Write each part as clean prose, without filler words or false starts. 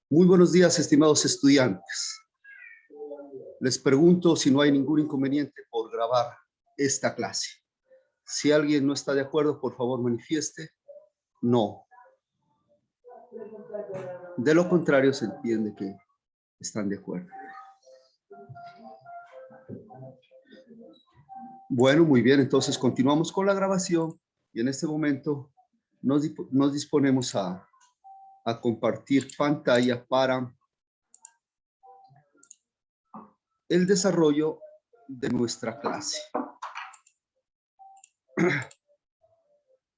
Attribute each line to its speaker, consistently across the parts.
Speaker 1: Muy buenos días, estimados estudiantes. Les pregunto si no hay ningún inconveniente por grabar esta clase. Si alguien no está de acuerdo, por favor manifieste. No. De lo contrario, se entiende que están de acuerdo. Bueno, muy bien, entonces continuamos con la grabación y en este momento nos disponemos a compartir pantalla para el desarrollo de nuestra clase.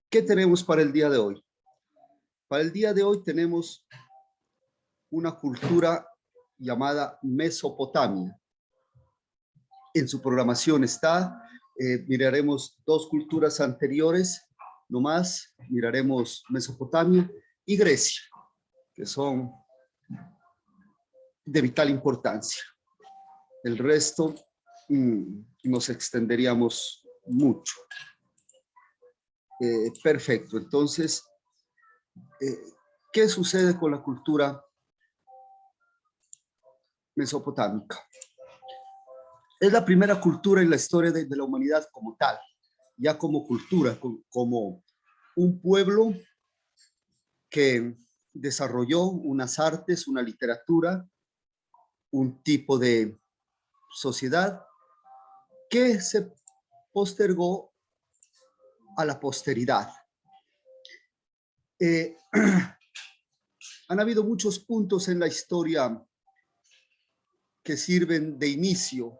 Speaker 1: ¿Qué tenemos para el día de hoy? Para el día de hoy tenemos una cultura llamada Mesopotamia. En su programación está, miraremos dos culturas anteriores, nomás miraremos Mesopotamia y Grecia, que son de vital importancia. El resto nos extenderíamos mucho. Perfecto, entonces, ¿qué sucede con la cultura mesopotámica? Es la primera cultura en la historia de la humanidad como tal, ya como cultura, como un pueblo que desarrolló unas artes, una literatura, un tipo de sociedad que se postergó a la posteridad. Han habido muchos puntos en la historia que sirven de inicio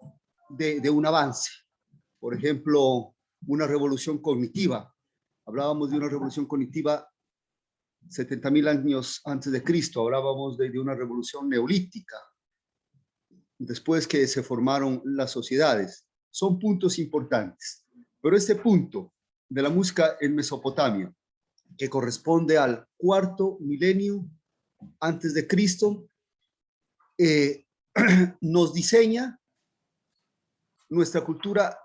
Speaker 1: de un avance. Por ejemplo, una revolución cognitiva. Hablábamos de una revolución cognitiva 70,000 años antes de Cristo. Hablábamos de una revolución neolítica, después que se formaron las sociedades. Son puntos importantes. Pero este punto de la música en Mesopotamia, que corresponde al cuarto milenio antes de Cristo, nos diseña nuestra cultura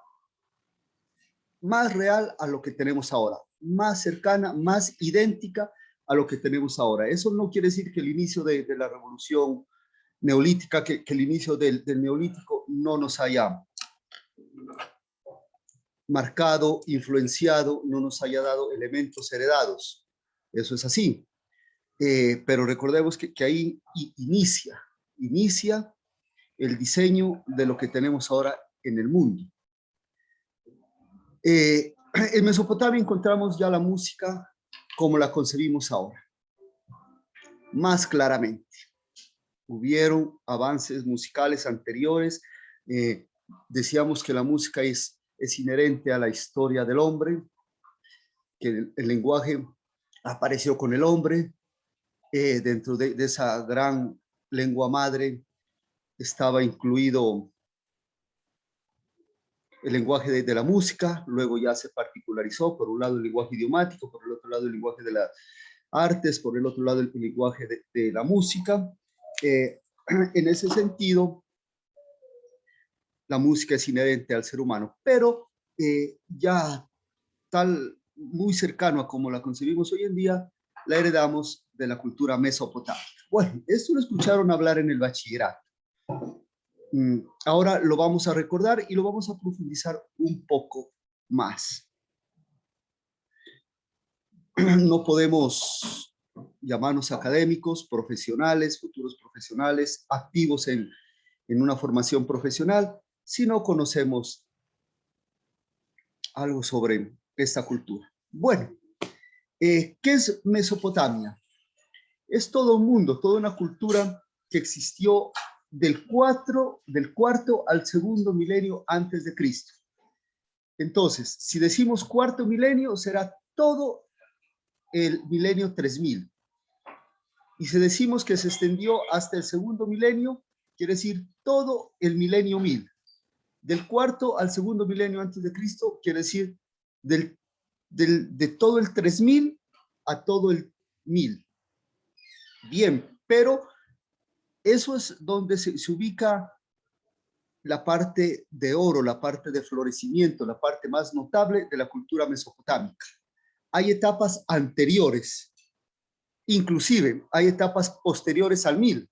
Speaker 1: más real a lo que tenemos ahora, más cercana, más idéntica a lo que tenemos ahora. Eso no quiere decir que el inicio de la revolución neolítica, que el inicio del neolítico no nos haya marcado, influenciado, no nos haya dado elementos heredados. Eso es así. Pero recordemos que ahí inicia el diseño de lo que tenemos ahora en el mundo. En Mesopotamia encontramos ya la música como la concebimos ahora, más claramente. Hubieron avances musicales anteriores. Decíamos que la música es inherente a la historia del hombre, que el lenguaje apareció con el hombre. Dentro de esa gran lengua madre estaba incluido el lenguaje de la música, luego ya se particularizó, por un lado el lenguaje idiomático, por el otro lado el lenguaje de las artes, por el otro lado el lenguaje de la música. En ese sentido, la música es inherente al ser humano, pero ya muy cercano a como la concebimos hoy en día, la heredamos de la cultura mesopotámica. Bueno, esto lo escucharon hablar en el bachillerato. Ahora lo vamos a recordar y lo vamos a profundizar un poco más. No podemos llamarnos académicos, profesionales, futuros profesionales, activos en una formación profesional, si no conocemos algo sobre esta cultura. Bueno, ¿qué es Mesopotamia? Es todo un mundo, toda una cultura que existió del cuarto al segundo milenio antes de Cristo. Entonces, si decimos cuarto milenio, será todo el milenio 3000. Y si decimos que se extendió hasta el segundo milenio, quiere decir todo el milenio 1000. Del cuarto al segundo milenio antes de Cristo, quiere decir de todo el 3000 a todo el 1000. Bien, pero eso es donde se ubica la parte de oro, la parte de florecimiento, la parte más notable de la cultura mesopotámica. Hay etapas anteriores Inclusive hay etapas posteriores al 1000,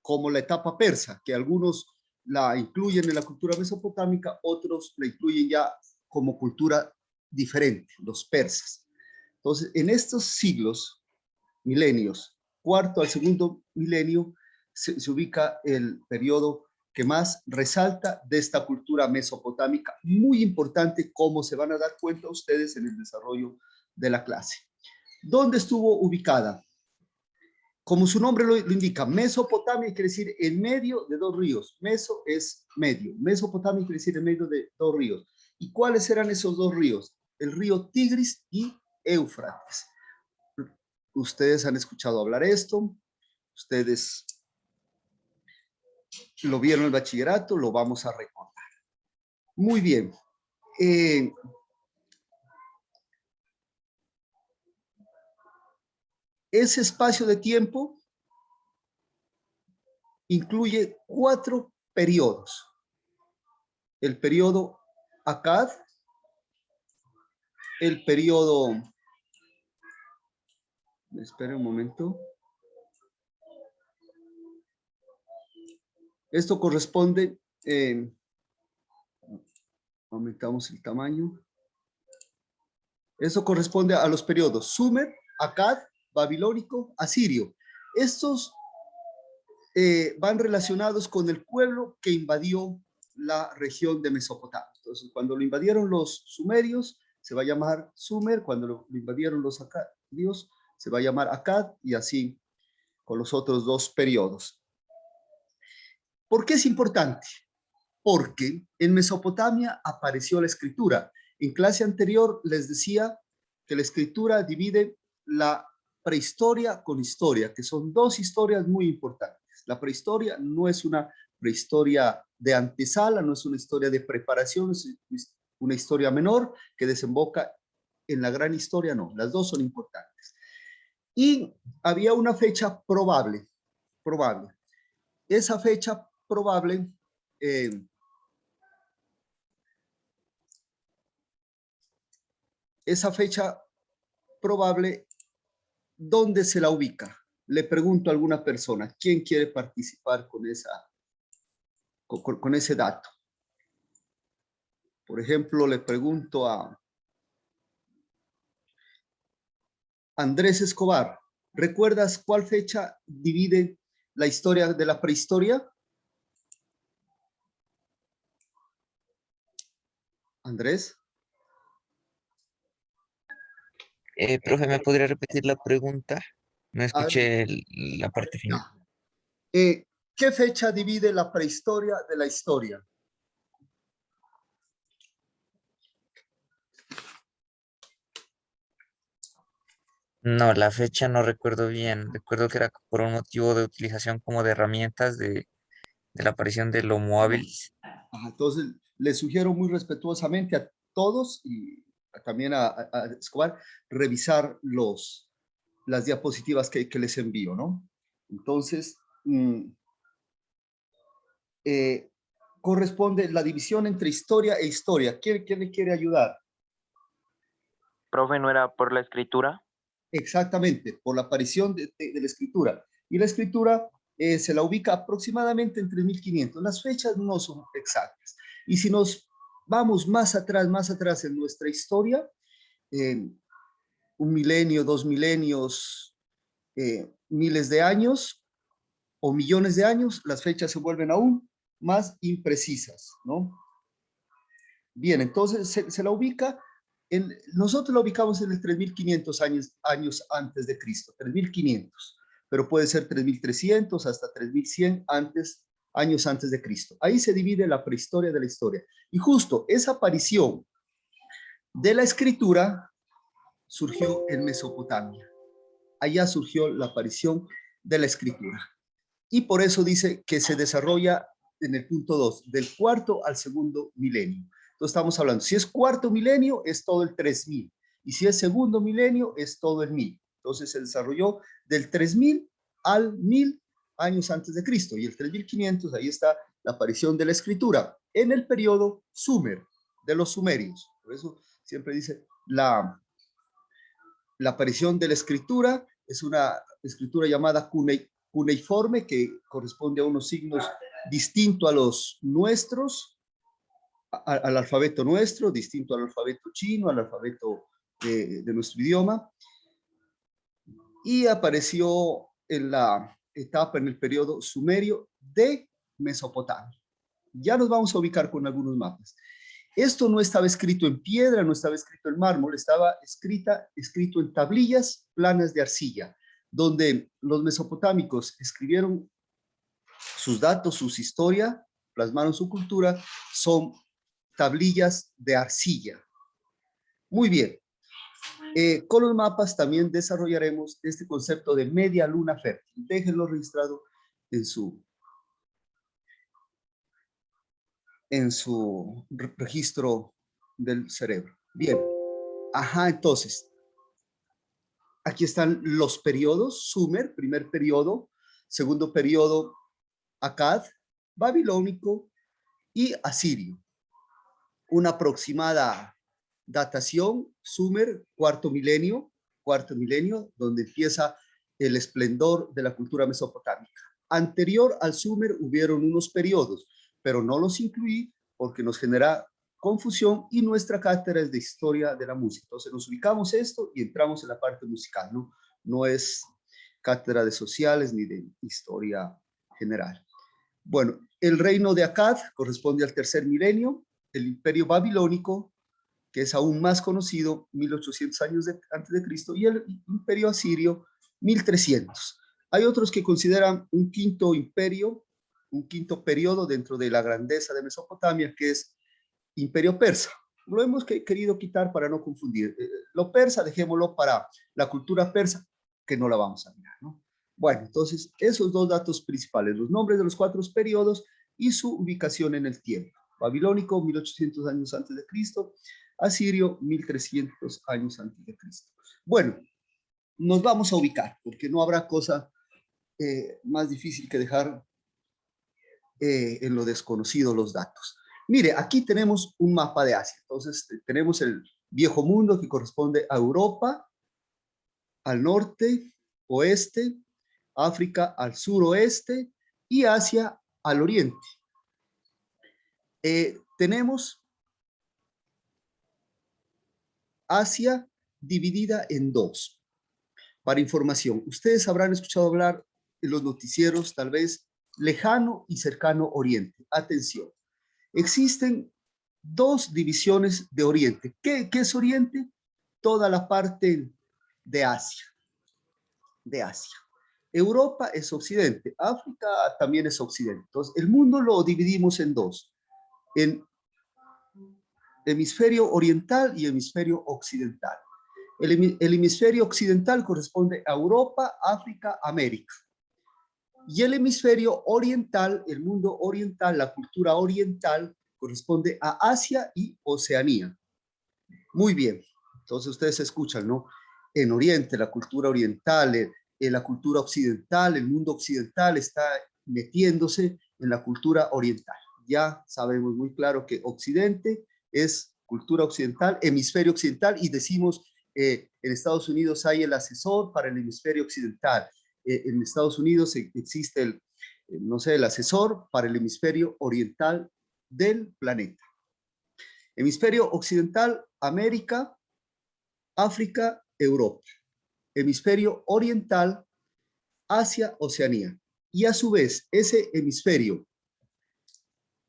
Speaker 1: como la etapa persa, que algunos la incluyen en la cultura mesopotámica, otros la incluyen ya como cultura diferente, los persas. Entonces, en estos siglos, milenios, cuarto al segundo milenio, se ubica el periodo que más resalta de esta cultura mesopotámica, muy importante, como se van a dar cuenta ustedes en el desarrollo de la clase. ¿Dónde estuvo ubicada? Como su nombre lo indica, Mesopotamia quiere decir en medio de dos ríos. Meso es medio. Mesopotamia quiere decir en medio de dos ríos. ¿Y cuáles eran esos dos ríos? El río Tigris y Éufrates. Ustedes han escuchado hablar esto. Ustedes lo vieron en el bachillerato, lo vamos a recordar. Muy bien. Ese espacio de tiempo incluye 4 periodos. El periodo Akkad, el periodo, espera un momento. Esto corresponde, aumentamos el tamaño. Eso corresponde a los periodos Sumer, Akkad, Babilónico, Asirio. Estos van relacionados con el pueblo que invadió la región de Mesopotamia. Entonces, cuando lo invadieron los sumerios, se va a llamar Sumer. Cuando lo invadieron los acadios, se va a llamar Akkad, y así con los otros dos periodos. ¿Por qué es importante? Porque en Mesopotamia apareció la escritura. En clase anterior les decía que la escritura divide la prehistoria con historia, que son dos historias muy importantes. La prehistoria no es una prehistoria de antesala, no es una historia de preparación, es una historia menor que desemboca en la gran historia, no, las dos son importantes. Y había una fecha probable. Esa fecha probable ¿dónde se la ubica? Le pregunto a alguna persona, ¿quién quiere participar con ese dato? Por ejemplo, le pregunto a Andrés Escobar, ¿recuerdas cuál fecha divide la historia de la prehistoria? Andrés.
Speaker 2: Profe, ¿me podría repetir la pregunta? No escuché la parte final.
Speaker 1: ¿Qué fecha divide la prehistoria de la historia?
Speaker 2: No, la fecha no recuerdo bien. Recuerdo que era por un motivo de utilización como de herramientas de la aparición del Homo habilis.
Speaker 1: Entonces, les sugiero muy respetuosamente a todos y también a Escobar revisar las diapositivas que les envío, ¿no? Entonces, corresponde la división entre historia e historia. ¿Quién le quiere ayudar?
Speaker 3: Profe, ¿no era por la escritura?
Speaker 1: Exactamente, por la aparición de la escritura. Y la escritura se la ubica aproximadamente en 3500. Las fechas no son exactas. Y si nos vamos más atrás en nuestra historia, un milenio, 2 milenios, miles de años o millones de años, las fechas se vuelven aún más imprecisas, ¿no? Bien, entonces se la ubica, nosotros la ubicamos en el 3500 años antes de Cristo, 3500, pero puede ser 3300 hasta 3100 años antes de Cristo. Ahí se divide la prehistoria de la historia. Y justo esa aparición de la escritura surgió en Mesopotamia. Allá surgió la aparición de la escritura. Y por eso dice que se desarrolla en el punto 2, del cuarto al segundo milenio. Entonces estamos hablando, si es cuarto milenio, es todo el 3000. Y si es segundo milenio, es todo el 1000. Entonces se desarrolló del 3000 al 1000 años antes de Cristo. Y el 3500, ahí está la aparición de la escritura en el periodo Sumer, de los sumerios. Por eso siempre dice la aparición de la escritura es una escritura llamada cuneiforme, que corresponde a unos signos distintos a los nuestros, al alfabeto nuestro, distinto al alfabeto chino, al alfabeto de nuestro idioma, y apareció en la etapa, en el periodo sumerio de Mesopotamia. Ya nos vamos a ubicar con algunos mapas. Esto no estaba escrito en piedra, no estaba escrito en mármol, estaba escrito en tablillas planas de arcilla, donde los mesopotámicos escribieron sus datos, sus historias, plasmaron su cultura, son tablillas de arcilla. Muy bien. Con los mapas también desarrollaremos este concepto de media luna fértil. Déjenlo registrado en su registro del cerebro. Bien. Ajá, entonces, aquí están los periodos: Sumer, primer periodo; segundo periodo, Akkad, babilónico y asirio. Una aproximada datación: Sumer, cuarto milenio, donde empieza el esplendor de la cultura mesopotámica. Anterior al Sumer hubieron unos periodos, pero no los incluí porque nos genera confusión, y nuestra cátedra es de historia de la música. Entonces nos ubicamos esto y entramos en la parte musical, ¿no? No es cátedra de sociales ni de historia general. Bueno, el reino de Akkad corresponde al tercer milenio, el imperio babilónico, que es aún más conocido, 1800 años antes de Cristo, y el imperio asirio, 1300. Hay otros que consideran un quinto imperio, un quinto periodo dentro de la grandeza de Mesopotamia, que es imperio persa. Lo hemos querido quitar para no confundir. Lo persa, dejémoslo para la cultura persa, que no la vamos a mirar, ¿no? Bueno, entonces, esos dos datos principales: los nombres de los cuatro periodos y su ubicación en el tiempo. Babilónico, 1800 años antes de Cristo; asirio, 1300 años antes de Cristo. Bueno, nos vamos a ubicar, porque no habrá cosa más difícil que dejar en lo desconocido los datos. Mire, aquí tenemos un mapa de Asia. Entonces, tenemos el viejo mundo, que corresponde a Europa al norte, oeste; África al suroeste; y Asia al oriente. Tenemos Asia dividida en dos. Para información, ustedes habrán escuchado hablar en los noticieros, tal vez, lejano y cercano oriente. Atención, existen dos divisiones de oriente. ¿Qué es oriente? Toda la parte de Asia. Europa es occidente, África también es occidente. Entonces, el mundo lo dividimos en dos: en hemisferio oriental y hemisferio occidental. El hemisferio occidental corresponde a Europa, África, América. Y el hemisferio oriental, el mundo oriental, la cultura oriental, corresponde a Asia y Oceanía. Muy bien, entonces ustedes escuchan, ¿no? En Oriente, la cultura oriental, en la cultura occidental, el mundo occidental está metiéndose en la cultura oriental. Ya sabemos muy claro que Occidente es cultura occidental, hemisferio occidental, y decimos, en Estados Unidos hay el asesor para el hemisferio occidental. En Estados Unidos existe no sé, el asesor para el hemisferio oriental del planeta. Hemisferio occidental, América, África, Europa. Hemisferio oriental, Asia, Oceanía. Y a su vez, ese hemisferio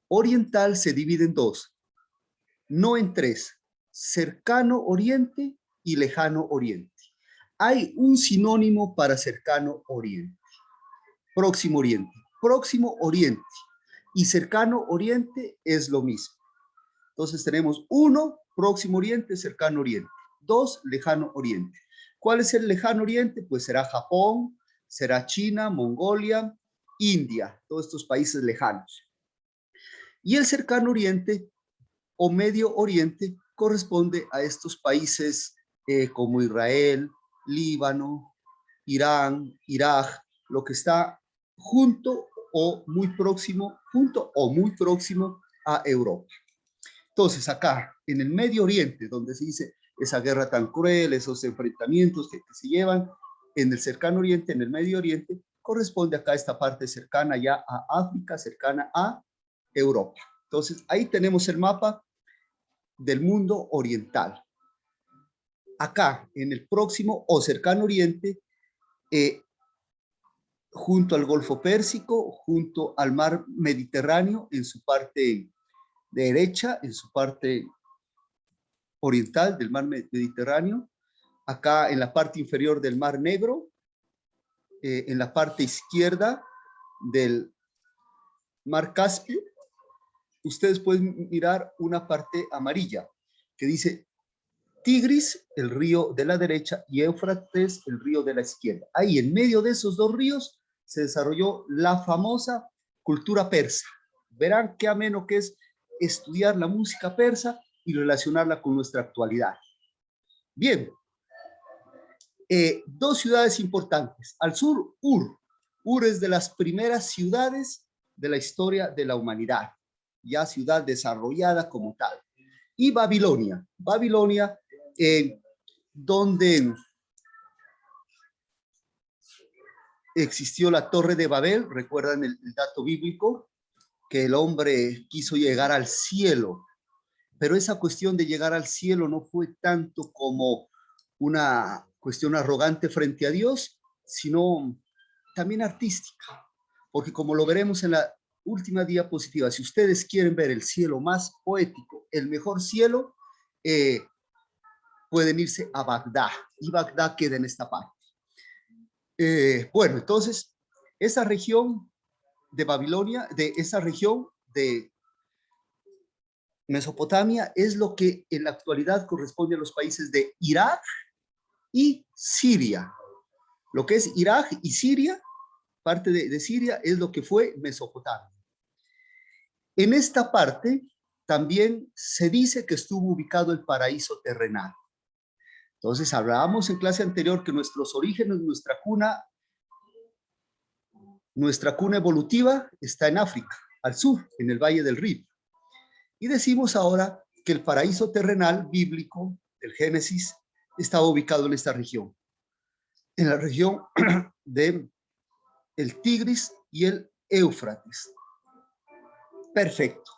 Speaker 1: oriental se divide en dos, no en tres: cercano oriente y lejano oriente. Hay un sinónimo para cercano oriente: próximo oriente. Próximo oriente y cercano oriente es lo mismo. Entonces tenemos uno, próximo oriente, cercano oriente; dos, lejano oriente. ¿Cuál es el lejano oriente? Pues será Japón, será China, Mongolia, India, todos estos países lejanos. Y el cercano oriente o medio oriente corresponde a estos países como Israel, Líbano, Irán, Irak, lo que está junto o muy próximo a Europa. Entonces, acá, en el Medio Oriente, donde se dice esa guerra tan cruel, esos enfrentamientos que se llevan, en el cercano oriente, en el Medio Oriente, corresponde acá esta parte cercana ya a África, cercana a Europa. Entonces, ahí tenemos el mapa del mundo oriental. Acá, en el próximo o cercano oriente, junto al Golfo Pérsico, junto al mar Mediterráneo, en su parte derecha, en su parte oriental del mar Mediterráneo, acá en la parte inferior del Mar Negro, en la parte izquierda del Mar Caspio, ustedes pueden mirar una parte amarilla que dice Tigris, el río de la derecha, y Éufrates, el río de la izquierda. Ahí, en medio de esos dos ríos, se desarrolló la famosa cultura persa. Verán qué ameno que es estudiar la música persa y relacionarla con nuestra actualidad. Bien, dos ciudades importantes. Al sur, Ur. Ur es de las primeras ciudades de la historia de la humanidad, ya ciudad desarrollada como tal. Y Babilonia. Babilonia, donde existió la Torre de Babel, recuerdan el dato bíblico, que el hombre quiso llegar al cielo, pero esa cuestión de llegar al cielo no fue tanto como una cuestión arrogante frente a Dios, sino también artística, porque como lo veremos en la última diapositiva, si ustedes quieren ver el cielo más poético, el mejor cielo, pueden irse a Bagdad, y Bagdad queda en esta parte. Bueno, entonces, esa región de Babilonia, de esa región de Mesopotamia, es lo que en la actualidad corresponde a los países de Irak y Siria. Lo que es Irak y Siria, parte de Siria, es lo que fue Mesopotamia. En esta parte también se dice que estuvo ubicado el paraíso terrenal. Entonces, hablábamos en clase anterior que nuestros orígenes, nuestra cuna evolutiva está en África, al sur, en el Valle del Rif. Y decimos ahora que el paraíso terrenal bíblico del Génesis estaba ubicado en esta región, en la región de el Tigris y el Éufrates. Perfecto.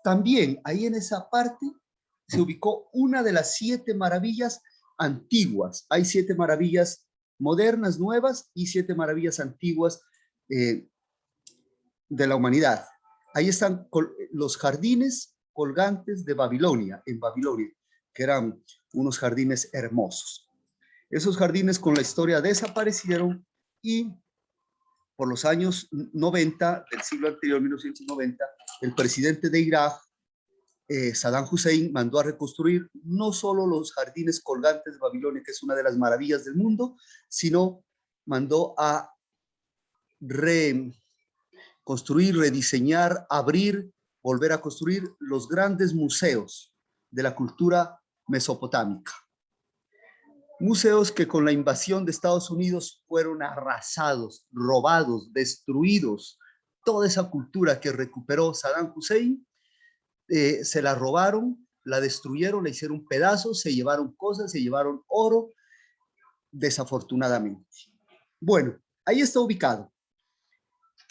Speaker 1: También ahí en esa parte se ubicó una de las 7 maravillas antiguas. Hay 7 maravillas modernas, nuevas, y 7 maravillas antiguas de la humanidad. Ahí están los jardines colgantes de Babilonia, en Babilonia, que eran unos jardines hermosos. Esos jardines con la historia desaparecieron y por los años 90 del siglo anterior, 1990, el presidente de Irak, Saddam Hussein, mandó a reconstruir no solo los jardines colgantes de Babilonia, que es una de las maravillas del mundo, sino mandó a reconstruir, rediseñar, abrir, volver a construir los grandes museos de la cultura mesopotámica. Museos que con la invasión de Estados Unidos fueron arrasados, robados, destruidos. Toda esa cultura que recuperó Saddam Hussein, se la robaron, la destruyeron, la hicieron pedazos, se llevaron cosas, se llevaron oro, desafortunadamente. Bueno, ahí está ubicado.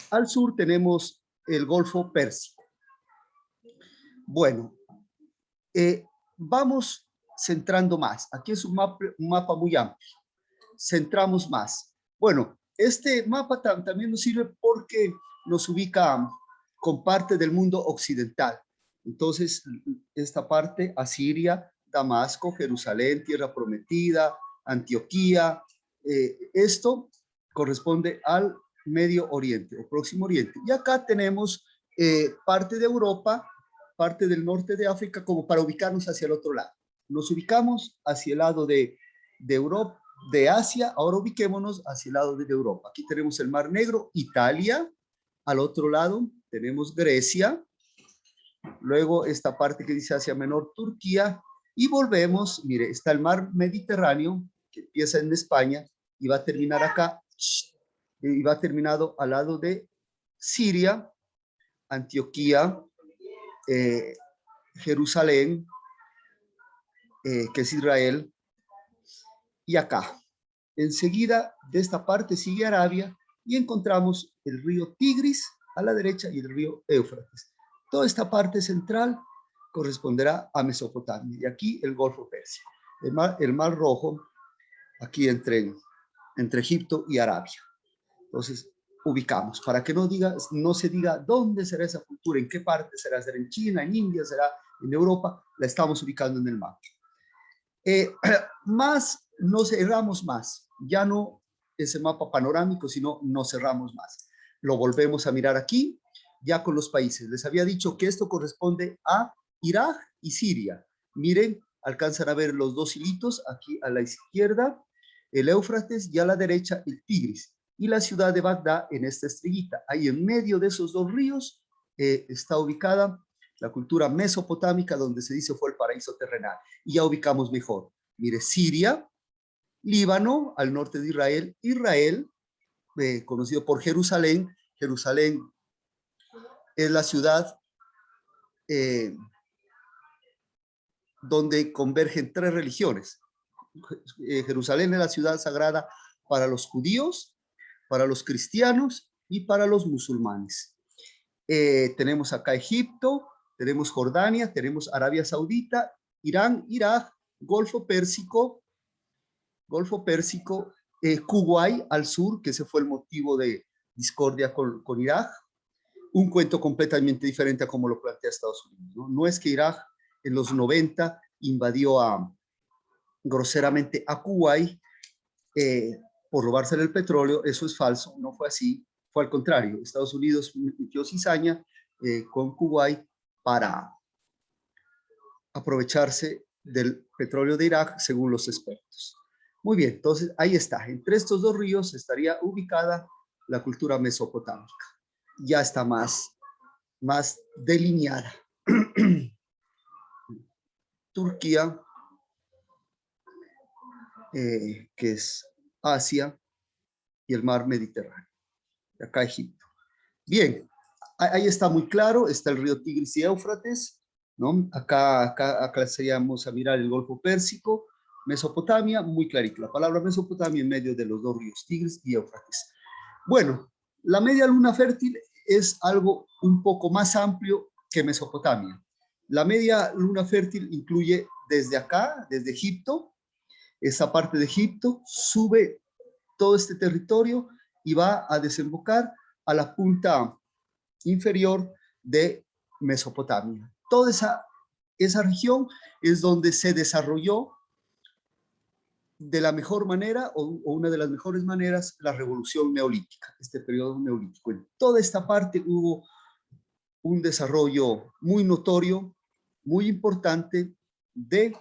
Speaker 1: Al sur tenemos el Golfo Pérsico. Bueno, vamos centrando más. Aquí es un mapa muy amplio. Centramos más. Bueno, este mapa también nos sirve porque nos ubica con parte del mundo occidental. Entonces, esta parte, Asiria, Damasco, Jerusalén, Tierra Prometida, Antioquía, esto corresponde al Medio Oriente o Próximo Oriente. Y acá tenemos parte de Europa, parte del norte de África, como para ubicarnos hacia el otro lado. Nos ubicamos hacia el lado de Europa, de Asia, ahora ubiquémonos hacia el lado de Europa. Aquí tenemos el Mar Negro, Italia, al otro lado tenemos Grecia, luego esta parte que dice Asia Menor, Turquía, y volvemos, mire, está el Mar Mediterráneo, que empieza en España y va a terminar acá, y va terminado al lado de Siria, Antioquía, Jerusalén, que es Israel, y acá. enseguida de esta parte sigue Arabia y encontramos el río Tigris a la derecha y el río Éufrates. Toda esta parte central corresponderá a Mesopotamia y aquí el Golfo Pérsico, el mar Rojo, aquí entre Egipto y Arabia. Entonces, ubicamos, para que no se diga dónde será esa cultura, en qué parte será en China, en India, será en Europa, la estamos ubicando en el mapa. Más, nos cerramos más, ya no ese mapa panorámico, sino nos cerramos más. Lo volvemos a mirar aquí, ya con los países. Les había dicho que esto corresponde a Irak y Siria. Miren, alcanzan a ver los dos hilitos, aquí a la izquierda, el Éufrates, y a la derecha el Tigris. Y la ciudad de Bagdad en esta estrellita. Ahí en medio de esos dos ríos está ubicada la cultura mesopotámica, donde se dice fue el paraíso terrenal. Y ya ubicamos mejor. Mire, Siria, Líbano, al norte de Israel, conocido por Jerusalén. Jerusalén es la ciudad donde convergen tres religiones. Jerusalén es la ciudad sagrada para los judíos, para los cristianos y para los musulmanes. Tenemos acá Egipto, tenemos Jordania, tenemos Arabia Saudita, Irán, Irak, Golfo Pérsico, Kuwait al sur, que ese fue el motivo de discordia con Irak. Un cuento completamente diferente a como lo plantea Estados Unidos. No es que Irak en los 90 invadió groseramente a Kuwait por robarse el petróleo. Eso es falso, no fue así, fue al contrario. Estados Unidos metió cizaña con Kuwait para aprovecharse del petróleo de Irak, según los expertos. Muy bien, entonces ahí está. Entre estos dos ríos estaría ubicada la cultura mesopotámica. Ya está más delineada. Turquía, que es Asia, y el mar Mediterráneo. Acá Egipto. Bien, ahí está muy claro, está el río Tigris y Éufrates, ¿no? Acá seríamos a mirar el Golfo Pérsico, Mesopotamia, muy clarito. La palabra Mesopotamia en medio de los dos ríos, Tigris y Éufrates. Bueno, la media luna fértil es algo un poco más amplio que Mesopotamia. La media luna fértil incluye desde acá, desde Egipto, esa parte de Egipto, sube todo este territorio y va a desembocar a la punta inferior de Mesopotamia. Toda esa región es donde se desarrolló de la mejor manera o una de las mejores maneras la revolución neolítica, este periodo neolítico. En toda esta parte hubo un desarrollo muy notorio, muy importante de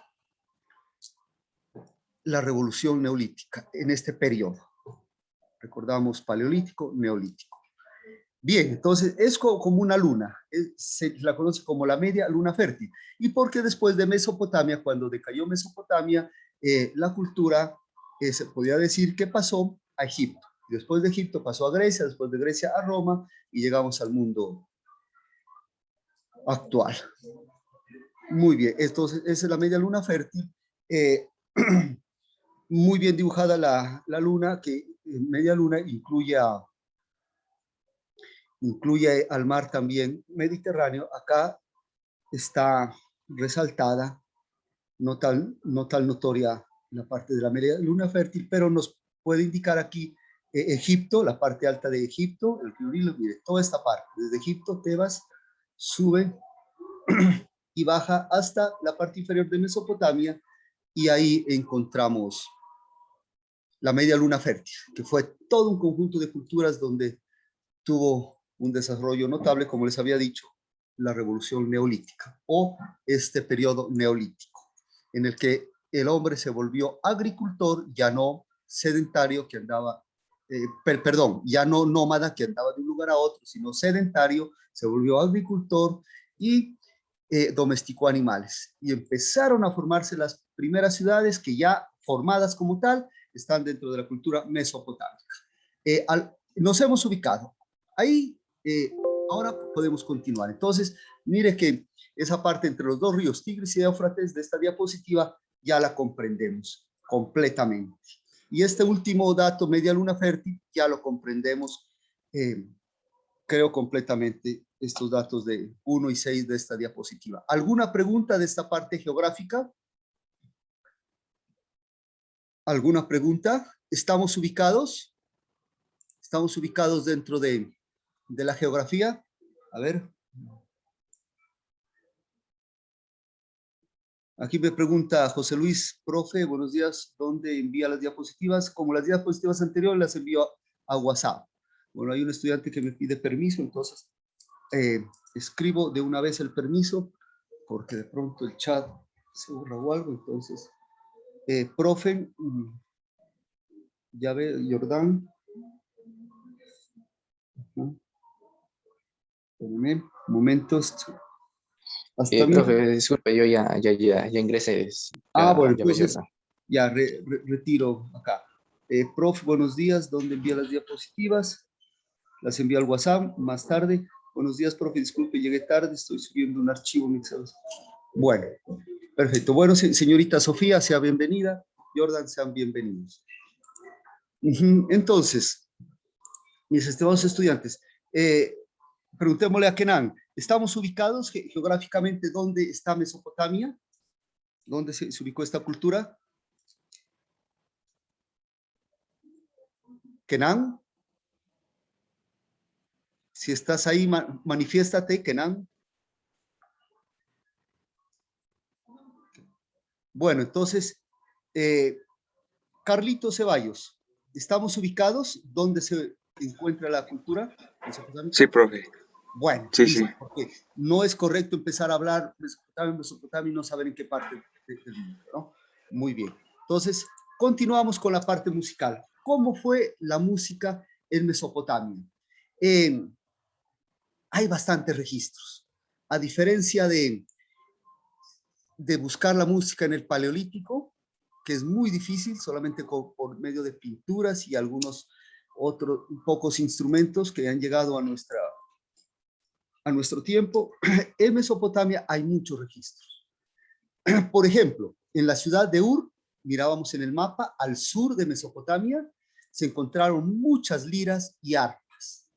Speaker 1: la revolución neolítica en este periodo. Recordamos paleolítico, neolítico. Bien, entonces es como una luna, se la conoce como la media luna fértil. Y porque después de Mesopotamia, cuando decayó Mesopotamia, la cultura, se podía decir que pasó a Egipto. Después de Egipto pasó a Grecia, después de Grecia a Roma, y llegamos al mundo actual. Muy bien, entonces esa es la media luna fértil. Muy bien dibujada la luna, que media luna incluye al mar también Mediterráneo. Acá está resaltada, no tan notoria la parte de la media luna fértil, pero nos puede indicar aquí Egipto, la parte alta de Egipto, el río Nilo. Mire, toda esta parte, desde Egipto, Tebas, sube y baja hasta la parte inferior de Mesopotamia, y ahí encontramos la media luna fértil, que fue todo un conjunto de culturas donde tuvo un desarrollo notable, como les había dicho, la revolución neolítica o este periodo neolítico, en el que el hombre se volvió agricultor, ya no sedentario que andaba, ya no nómada que andaba de un lugar a otro, sino sedentario, se volvió agricultor y domesticó animales. Y empezaron a formarse las primeras ciudades que ya formadas como tal, están dentro de la cultura mesopotámica. Nos hemos ubicado. Ahí, ahora podemos continuar. Entonces, mire que esa parte entre los dos ríos, Tigris y Éufrates, de esta diapositiva, ya la comprendemos completamente. Y este último dato, media luna fértil, ya lo comprendemos, creo completamente, estos datos de 1 y 6 de esta diapositiva. ¿Alguna pregunta de esta parte geográfica? ¿Alguna pregunta? ¿Estamos ubicados? ¿Estamos ubicados dentro de la geografía? A ver. Aquí me pregunta José Luis, profe, buenos días, ¿dónde envía las diapositivas? Como las diapositivas anteriores las envío a WhatsApp. Bueno, hay un estudiante que me pide permiso, entonces escribo de una vez el permiso, porque de pronto el chat se borra o algo, entonces, profe, ya ve, Jordán. Espérame, momentos. Hasta mí.
Speaker 3: Profe, disculpe, yo ya ingresé,
Speaker 1: Bueno,
Speaker 3: ya me dio
Speaker 1: entonces ya retiro acá. Prof, buenos días, ¿dónde envía las diapositivas? Las envío al WhatsApp más tarde. Buenos días, profe, disculpe, llegué tarde, estoy subiendo un archivo mixado. Bueno, perfecto. Bueno, señorita Sofía, sea bienvenida. Jordan, sean bienvenidos. Entonces, mis estimados estudiantes, preguntémosle a Kenan, ¿estamos ubicados geográficamente dónde está Mesopotamia? ¿Dónde se ubicó esta cultura? Kenan, si estás ahí, manifiéstate, Kenan. Bueno, entonces, Carlito Ceballos, ¿estamos ubicados dónde se encuentra la cultura mesopotámica?
Speaker 4: Sí, profe.
Speaker 1: Bueno,
Speaker 4: Sí,
Speaker 1: listo,
Speaker 4: sí.
Speaker 1: porque no es correcto empezar a hablar Mesopotamia y no saber en qué parte del mundo, ¿no? Muy bien. Entonces, continuamos con la parte musical. ¿Cómo fue la música en Mesopotamia? Hay bastantes registros. A diferencia de buscar la música en el Paleolítico, que es muy difícil, solamente por medio de pinturas y algunos otros pocos instrumentos que han llegado a nuestro tiempo, en Mesopotamia hay muchos registros. Por ejemplo, en la ciudad de Ur, mirábamos en el mapa, al sur de Mesopotamia, se encontraron muchas liras y arpas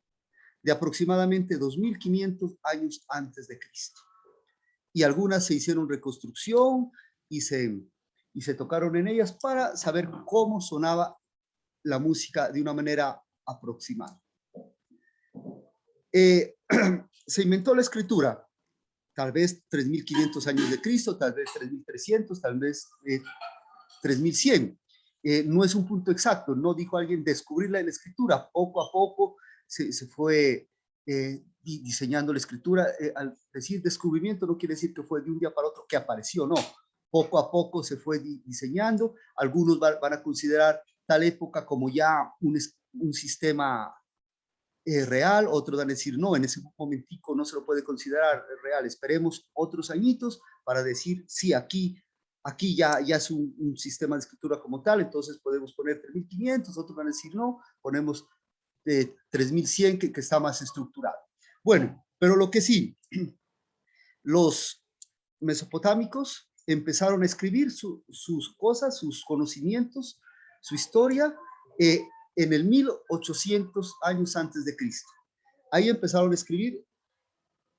Speaker 1: de aproximadamente 2500 años antes de Cristo. Y algunas se hicieron reconstrucción y se tocaron en ellas para saber cómo sonaba la música de una manera aproximada. Se inventó la escritura, tal vez 3500 años de Cristo, tal vez 3300, tal vez 3100. No es un punto exacto, no dijo alguien descubrirla en la escritura, poco a poco se fue diseñando la escritura. Al decir descubrimiento no quiere decir que fue de un día para otro que apareció, no. Poco a poco se fue diseñando. Algunos van a considerar tal época como ya un sistema real, otros van a decir no, en ese momentico no se lo puede considerar real, esperemos otros añitos para decir sí, aquí ya es un sistema de escritura como tal, entonces podemos poner 3500, otros van a decir no, ponemos 3100 que está más estructurado. Bueno, pero lo que sí, los mesopotámicos empezaron a escribir sus cosas, sus conocimientos, su historia, en el 1800 años antes de Cristo. Ahí empezaron a escribir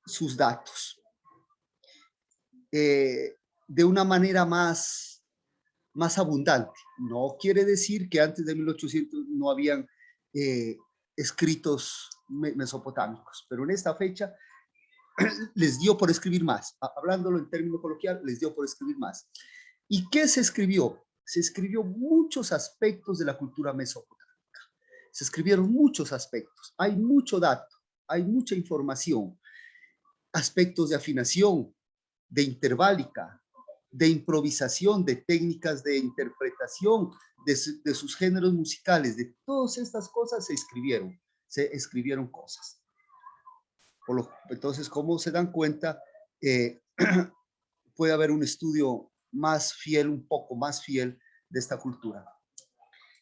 Speaker 1: sus datos de una manera más abundante. No quiere decir que antes de 1800 no habían escritos mesopotámicos, pero en esta fecha les dio por escribir más. Hablándolo en términos coloquial, les dio por escribir más. ¿Y qué se escribió? Se escribió muchos aspectos de la cultura mesopotámica. Se escribieron muchos aspectos. Hay mucho dato, hay mucha información. Aspectos de afinación, de interválica, de improvisación, de técnicas de interpretación, de sus géneros musicales, de todas estas cosas se escribieron cosas. Entonces, como se dan cuenta, puede haber un estudio más fiel, un poco más fiel de esta cultura.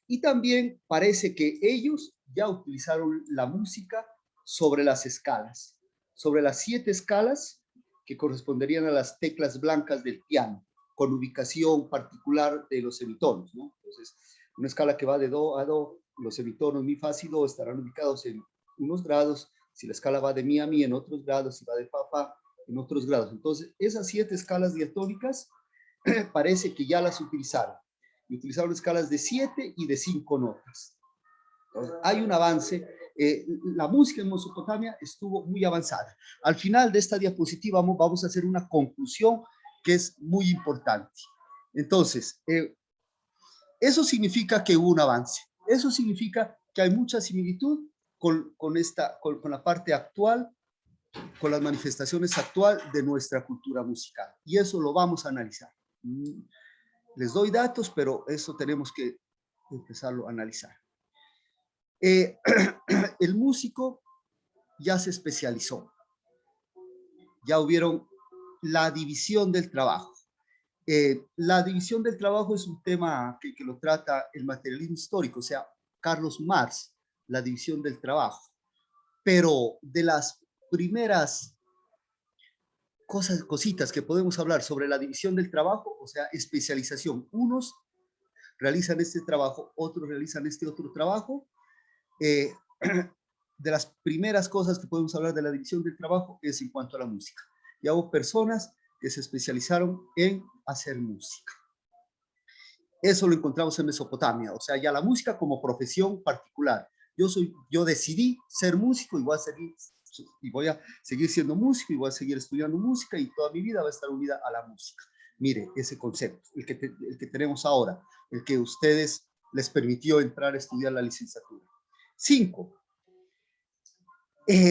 Speaker 1: Y también parece que ellos ya utilizaron la música sobre las escalas, sobre las 7 escalas que corresponderían a las teclas blancas del piano, con ubicación particular de los semitonos, ¿no? Entonces, Una escala que va de do a do, los semitonos mi, fa, si, do estarán ubicados en unos grados. Si la escala va de mi a mi, en otros grados. Si va de fa a fa, en otros grados. Entonces, esas 7 escalas diatónicas parece que ya las utilizaron. Y utilizaron escalas de 7 y de 5 notas. Entonces, hay un avance. La música en Mesopotamia estuvo muy avanzada. Al final de esta diapositiva vamos a hacer una conclusión que es muy importante. Entonces, eso significa que hubo un avance. Eso significa que hay mucha similitud con la parte actual, con las manifestaciones actuales de nuestra cultura musical. Y eso lo vamos a analizar. Les doy datos, pero eso tenemos que empezarlo a analizar. El músico ya se especializó. Ya hubieron la división del trabajo. La división del trabajo es un tema que lo trata el materialismo histórico, o sea, Carlos Marx, la división del trabajo. Pero de las primeras cositas que podemos hablar sobre la división del trabajo, o sea, especialización. Unos realizan este trabajo, otros realizan este otro trabajo. De las primeras cosas que podemos hablar de la división del trabajo es en cuanto a la música. Ya hubo personas que se especializaron en hacer música. Eso lo encontramos en Mesopotamia, o sea, ya la música como profesión particular. Yo decidí ser músico y voy a seguir siendo músico y voy a seguir estudiando música y toda mi vida va a estar unida a la música. Mire, ese concepto, el que tenemos ahora, el que ustedes les permitió entrar a estudiar la licenciatura. 5.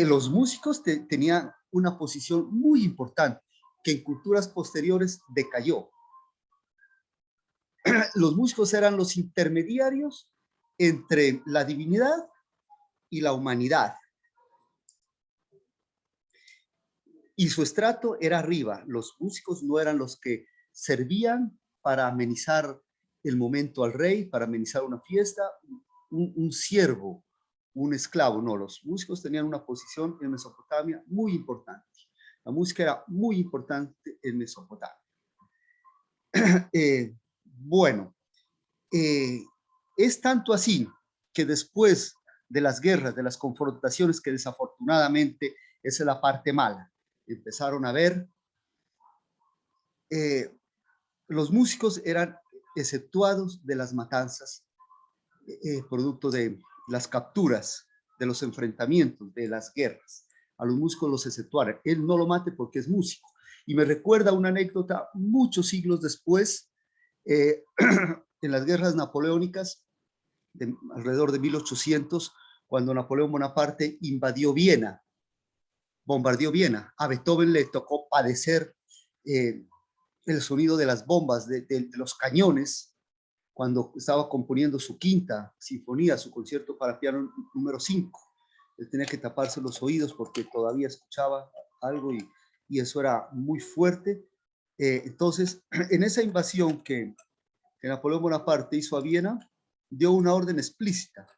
Speaker 1: Los músicos tenían una posición muy importante que en culturas posteriores decayó. Los músicos eran los intermediarios entre la divinidad y la humanidad. Y su estrato era arriba. Los músicos no eran los que servían para amenizar el momento al rey, para amenizar una fiesta, un siervo, un esclavo. No, los músicos tenían una posición en Mesopotamia muy importante. La música era muy importante en Mesopotamia. Bueno, es tanto así que después de las guerras, de las confrontaciones, que desafortunadamente esa es la parte mala, empezaron a ver, los músicos eran exceptuados de las matanzas, producto de las capturas, de los enfrentamientos, de las guerras. A los músicos los exceptuaron. Él no lo mate porque es músico. Y me recuerda una anécdota muchos siglos después, en las guerras napoleónicas, alrededor de 1800, cuando Napoleón Bonaparte invadió Viena, bombardeó Viena. A Beethoven le tocó padecer el sonido de las bombas, de los cañones, cuando estaba componiendo su quinta sinfonía, su concierto para piano número 5. Él tenía que taparse los oídos porque todavía escuchaba algo y eso era muy fuerte. Entonces, en esa invasión que Napoleón Bonaparte hizo a Viena, dio una orden explícita.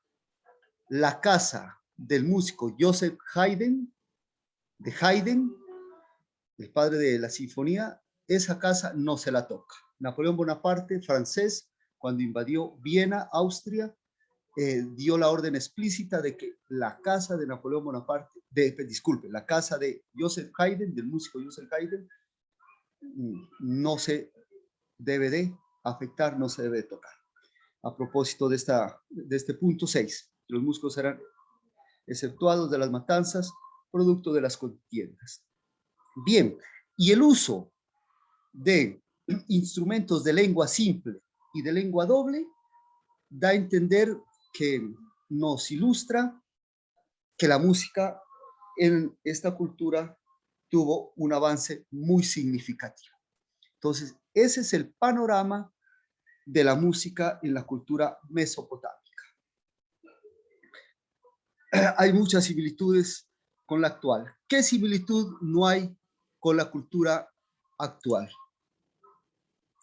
Speaker 1: La casa del músico Joseph Haydn, de Haydn, el padre de la sinfonía, esa casa no se la toca. Napoleón Bonaparte, francés, cuando invadió Viena, Austria, dio la orden explícita de que la casa de Napoleón Bonaparte, la casa de Joseph Haydn, del músico Joseph Haydn, no se debe de afectar, no se debe de tocar. A propósito de este punto 6, los músicos eran exceptuados de las matanzas, producto de las contiendas. Bien, y el uso de instrumentos de lengua simple y de lengua doble da a entender que nos ilustra que la música en esta cultura tuvo un avance muy significativo. Entonces, ese es el panorama de la música en la cultura mesopotámica. Hay muchas similitudes con la actual. ¿Qué similitud no hay con la cultura actual?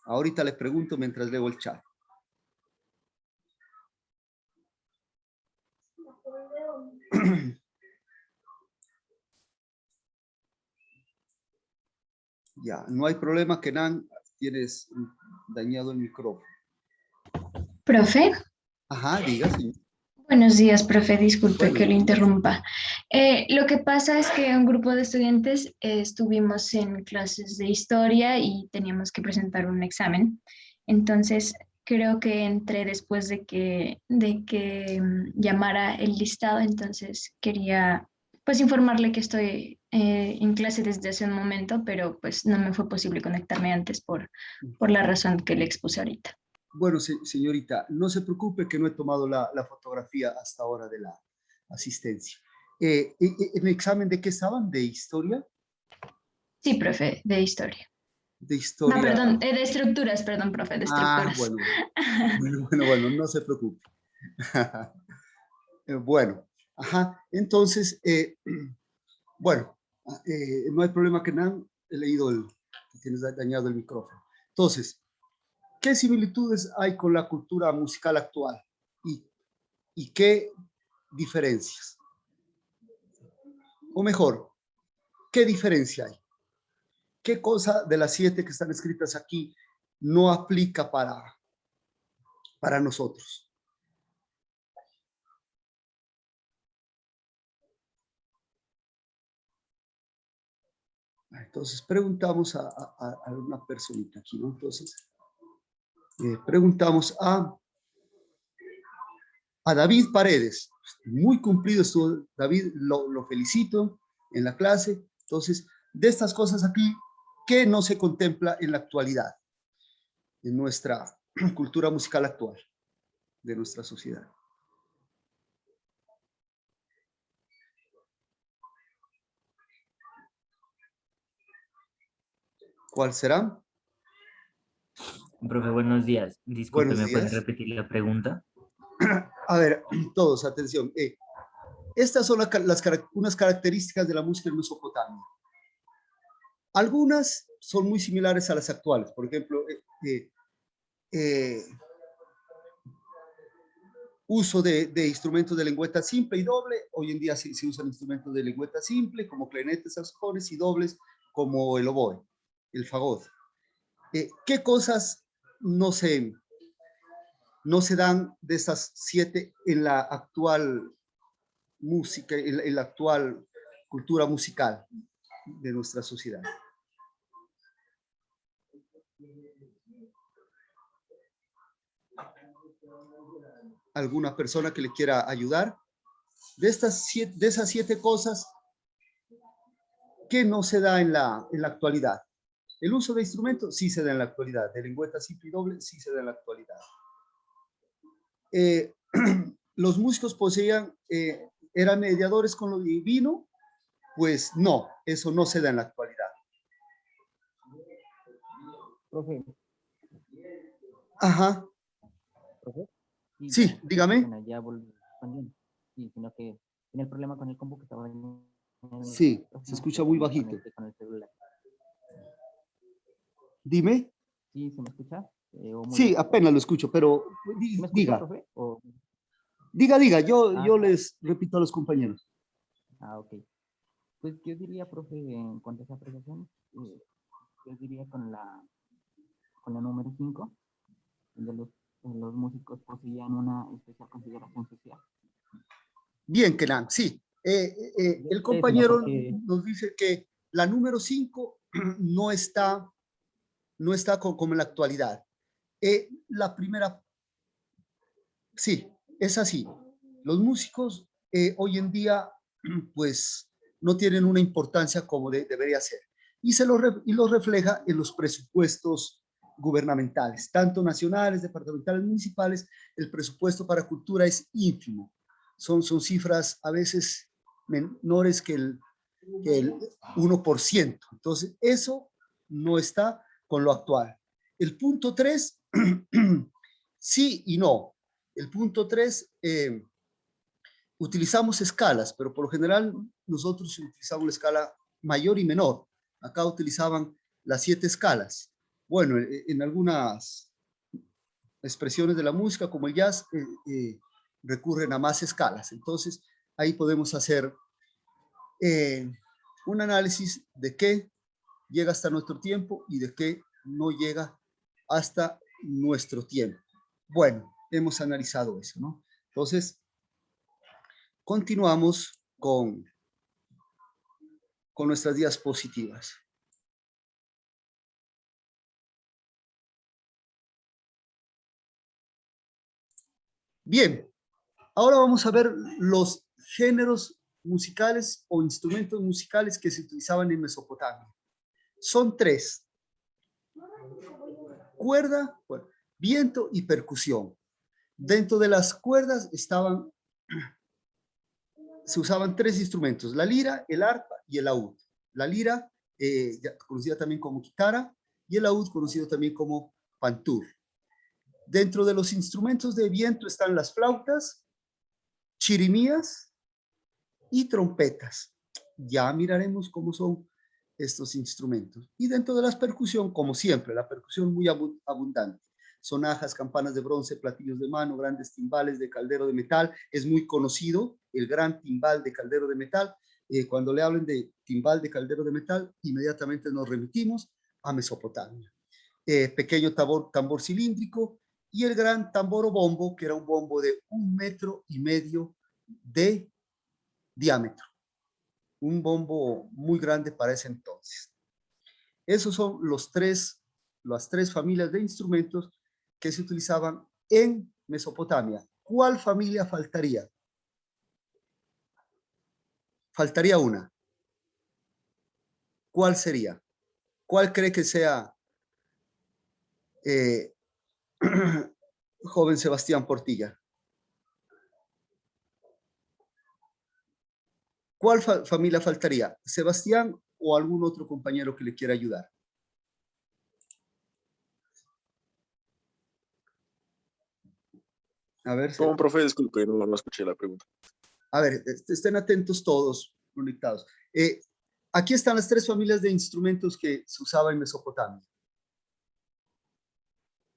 Speaker 1: Ahorita les pregunto mientras leo el chat. Ya, no hay problema, Kenan, tienes dañado el micrófono.
Speaker 4: Profe,
Speaker 1: Ajá, diga, señor.
Speaker 4: Buenos días, profe. Disculpe que
Speaker 1: Buenos
Speaker 4: lo
Speaker 1: días.
Speaker 4: interrumpa. Lo que pasa es que un grupo de estudiantes estuvimos en clases de historia y teníamos que presentar un examen. Entonces, creo que entré después de que llamara el listado. Entonces, quería pues informarle que estoy en clase desde hace un momento, pero pues no me fue posible conectarme antes por la razón que le expuse ahorita.
Speaker 1: Bueno, señorita, no se preocupe que no he tomado la fotografía hasta ahora de la asistencia. ¿En el examen de qué estaban? ¿De historia?
Speaker 4: Sí, profe, de historia.
Speaker 1: De
Speaker 4: No,
Speaker 1: historia.
Speaker 4: perdón, de estructuras, perdón, profe, de
Speaker 1: Ah,
Speaker 4: estructuras.
Speaker 1: bueno, bueno, no se preocupe. Bueno, ajá, entonces, bueno, no hay problema que nada, he leído que tienes dañado el micrófono. Entonces, ¿qué similitudes hay con la cultura musical actual? ¿Y qué diferencias? O mejor, ¿qué diferencia hay? ¿Qué cosa de las 7 que están escritas aquí no aplica para nosotros? Entonces preguntamos a una personita aquí, ¿no? Entonces preguntamos a David Paredes. Muy cumplido estuvo David, lo felicito en la clase. Entonces, de estas cosas aquí, ¿qué no se contempla en la actualidad? En nuestra cultura musical actual, de nuestra sociedad. ¿Cuál será?
Speaker 5: Profe, buenos días. Disculpe,
Speaker 1: Buenos
Speaker 5: ¿me puede
Speaker 1: días.
Speaker 5: repetir la pregunta?
Speaker 1: A ver, todos, atención. Estas son unas características de la música en Mesopotamia. Algunas son muy similares a las actuales. Por ejemplo, uso de instrumentos de lengüeta simple y doble. Hoy en día se usan instrumentos de lengüeta simple como clarinetes, saxofones y dobles como el oboe, el fagot. ¿Qué cosas no se dan de estas 7 en la actual música, en la actual cultura musical de nuestra sociedad? ¿Alguna persona que le quiera ayudar? De esas 7 cosas, ¿qué no se da en la actualidad? El uso de instrumentos sí se da en la actualidad, de lengüeta simple y doble sí se da en la actualidad. Los músicos poseían, eran mediadores con lo divino, pues no, eso no se da en la actualidad.
Speaker 6: Profe.
Speaker 1: Ajá.
Speaker 6: ¿Profe?
Speaker 1: Sí, dígame.
Speaker 6: Bueno, ya volví respondiendo. Sí, sino que tiene el problema con el combo que estaba en el
Speaker 1: Sí, se escucha muy bajito.
Speaker 6: con el celular.
Speaker 1: Dime.
Speaker 6: Sí, ¿se me escucha?
Speaker 1: Sí, apenas lo escucho, pero
Speaker 6: ¿Me escucha,
Speaker 1: diga.
Speaker 6: profe? ¿O...
Speaker 1: Diga, yo
Speaker 6: claro.
Speaker 1: les repito a los compañeros.
Speaker 6: Ok. Pues yo diría, profe, en cuanto a esa apreciación, yo diría con la número 5, donde los músicos poseían una especial consideración social.
Speaker 1: Bien, Kenan, sí. El compañero nos dice que la número 5 no está como en la actualidad. La primera, sí, es así. Los músicos hoy en día, pues, no tienen una importancia como debería ser. Y lo refleja en los presupuestos gubernamentales, tanto nacionales, departamentales, municipales. El presupuesto para cultura es ínfimo. Son cifras a veces menores que el 1%. Entonces, eso no está con lo actual. El punto 3, sí y no. El punto 3, utilizamos escalas, pero por lo general nosotros utilizamos la escala mayor y menor. Acá utilizaban las 7 escalas. Bueno, en algunas expresiones de la música, como el jazz, recurren a más escalas. Entonces, ahí podemos hacer un análisis de qué llega hasta nuestro tiempo y de qué no llega hasta nuestro tiempo. Bueno, hemos analizado eso, ¿no? Entonces, continuamos con nuestras diapositivas. Bien, ahora vamos a ver los géneros musicales o instrumentos musicales que se utilizaban en Mesopotamia. Son 3. Cuerda, viento y percusión. Dentro de las cuerdas se usaban 3 instrumentos: la lira, el arpa y el laúd. La lira, conocida también como guitarra, y el laúd, conocido también como pantur. Dentro de los instrumentos de viento están las flautas, chirimías y trompetas. Ya miraremos cómo son estos instrumentos. Y dentro de la percusión, como siempre, la percusión muy abundante. Sonajas, campanas de bronce, platillos de mano, grandes timbales de caldero de metal. Es muy conocido el gran timbal de caldero de metal. Cuando le hablen de timbal de caldero de metal, inmediatamente nos remitimos a Mesopotamia. Pequeño tambor cilíndrico y el gran tambor o bombo, que era un bombo de 1,5 metros de diámetro. Un bombo muy grande para ese entonces. Esos son las tres familias de instrumentos que se utilizaban en Mesopotamia. ¿Cuál familia faltaría? Faltaría una. ¿Cuál sería? ¿Cuál cree que sea joven Sebastián Portilla? ¿Cuál familia faltaría? ¿Sebastián o algún otro compañero que le quiera ayudar? A ver.
Speaker 7: Como profe, disculpe, no escuché la pregunta.
Speaker 1: A ver, estén atentos todos conectados. Aquí están las 3 familias de instrumentos que se usaban en Mesopotamia.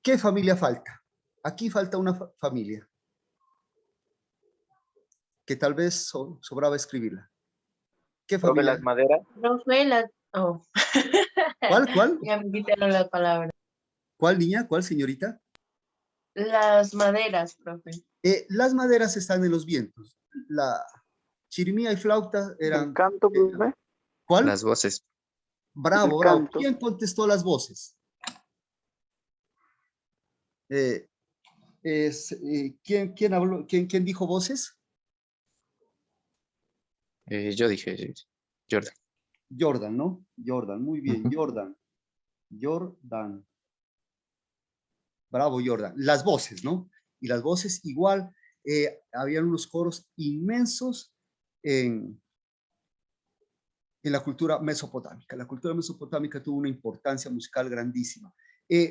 Speaker 1: ¿Qué familia falta? Aquí falta una familia que tal vez sobraba escribirla. ¿Qué
Speaker 8: Profe,
Speaker 1: familia?
Speaker 8: las maderas.
Speaker 9: Profe, oh.
Speaker 1: ¿Cuál?
Speaker 9: Ya me quitaron la palabra.
Speaker 1: ¿Cuál niña? ¿Cuál señorita?
Speaker 9: Las maderas, profe.
Speaker 1: Las maderas están en los vientos. La chirimía y flauta eran...
Speaker 8: ¿El canto, profe?
Speaker 1: ¿Cuál?
Speaker 3: Las voces.
Speaker 1: Bravo,
Speaker 8: El
Speaker 1: bravo.
Speaker 8: canto.
Speaker 1: ¿Quién contestó las voces? ¿Quién habló? ¿Quién dijo voces?
Speaker 3: Yo dije, Jordan.
Speaker 1: Jordan, ¿no? Jordan, muy bien. Jordan. Bravo, Jordan. Las voces, ¿no? Y las voces igual, habían unos coros inmensos en la cultura mesopotámica. La cultura mesopotámica tuvo una importancia musical grandísima.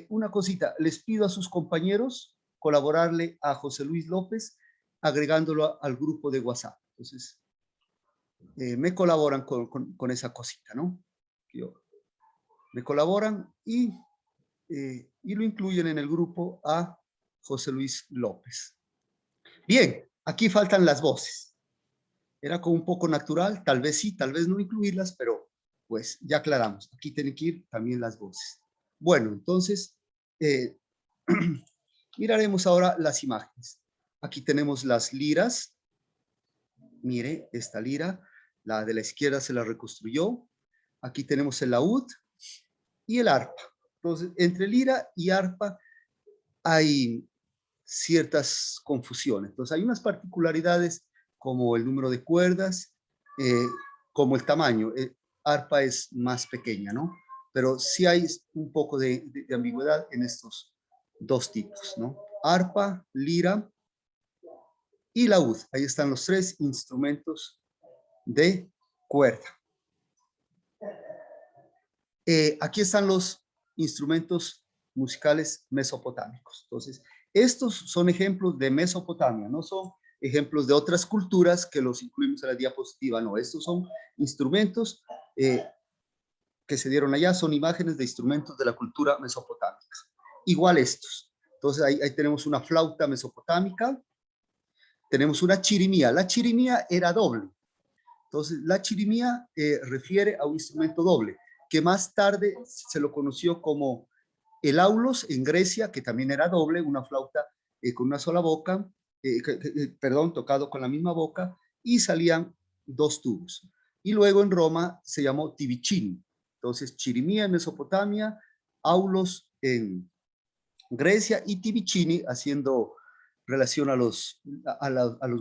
Speaker 1: Una cosita, les pido a sus compañeros colaborarle a José Luis López, agregándolo al grupo de WhatsApp. Entonces, me colaboran con esa cosita, ¿no? Me colaboran y lo incluyen en el grupo a José Luis López. Bien, aquí faltan las voces. Era como un poco natural, tal vez sí, tal vez no incluirlas, pero pues ya aclaramos. Aquí tienen que ir también las voces. Bueno, entonces, miraremos ahora las imágenes. Aquí tenemos las liras. Mire, esta lira, la de la izquierda se la reconstruyó. Aquí tenemos el laúd y el arpa. Entonces, entre lira y arpa hay ciertas confusiones. Entonces, hay unas particularidades como el número de cuerdas, como el tamaño. Arpa es más pequeña, ¿no? Pero sí hay un poco de ambigüedad en estos 2 tipos, ¿no? Arpa, lira y laúd. Ahí están los 3 instrumentos de cuerda. Aquí están los instrumentos musicales mesopotámicos. Entonces, estos son ejemplos de Mesopotamia, no son ejemplos de otras culturas que los incluimos en la diapositiva, no, estos son instrumentos que se dieron allá, son imágenes de instrumentos de la cultura mesopotámica. Igual estos. Entonces, ahí tenemos una flauta mesopotámica, tenemos una chirimía. La chirimía era doble. Entonces, la chirimía refiere a un instrumento doble, que más tarde se lo conoció como el aulos en Grecia, que también era doble, una flauta con una sola boca, perdón, tocado con la misma boca, y salían 2 tubos. Y luego en Roma se llamó Tibicini. Entonces, chirimía en Mesopotamia, aulos en Grecia y Tibicini, haciendo relación a los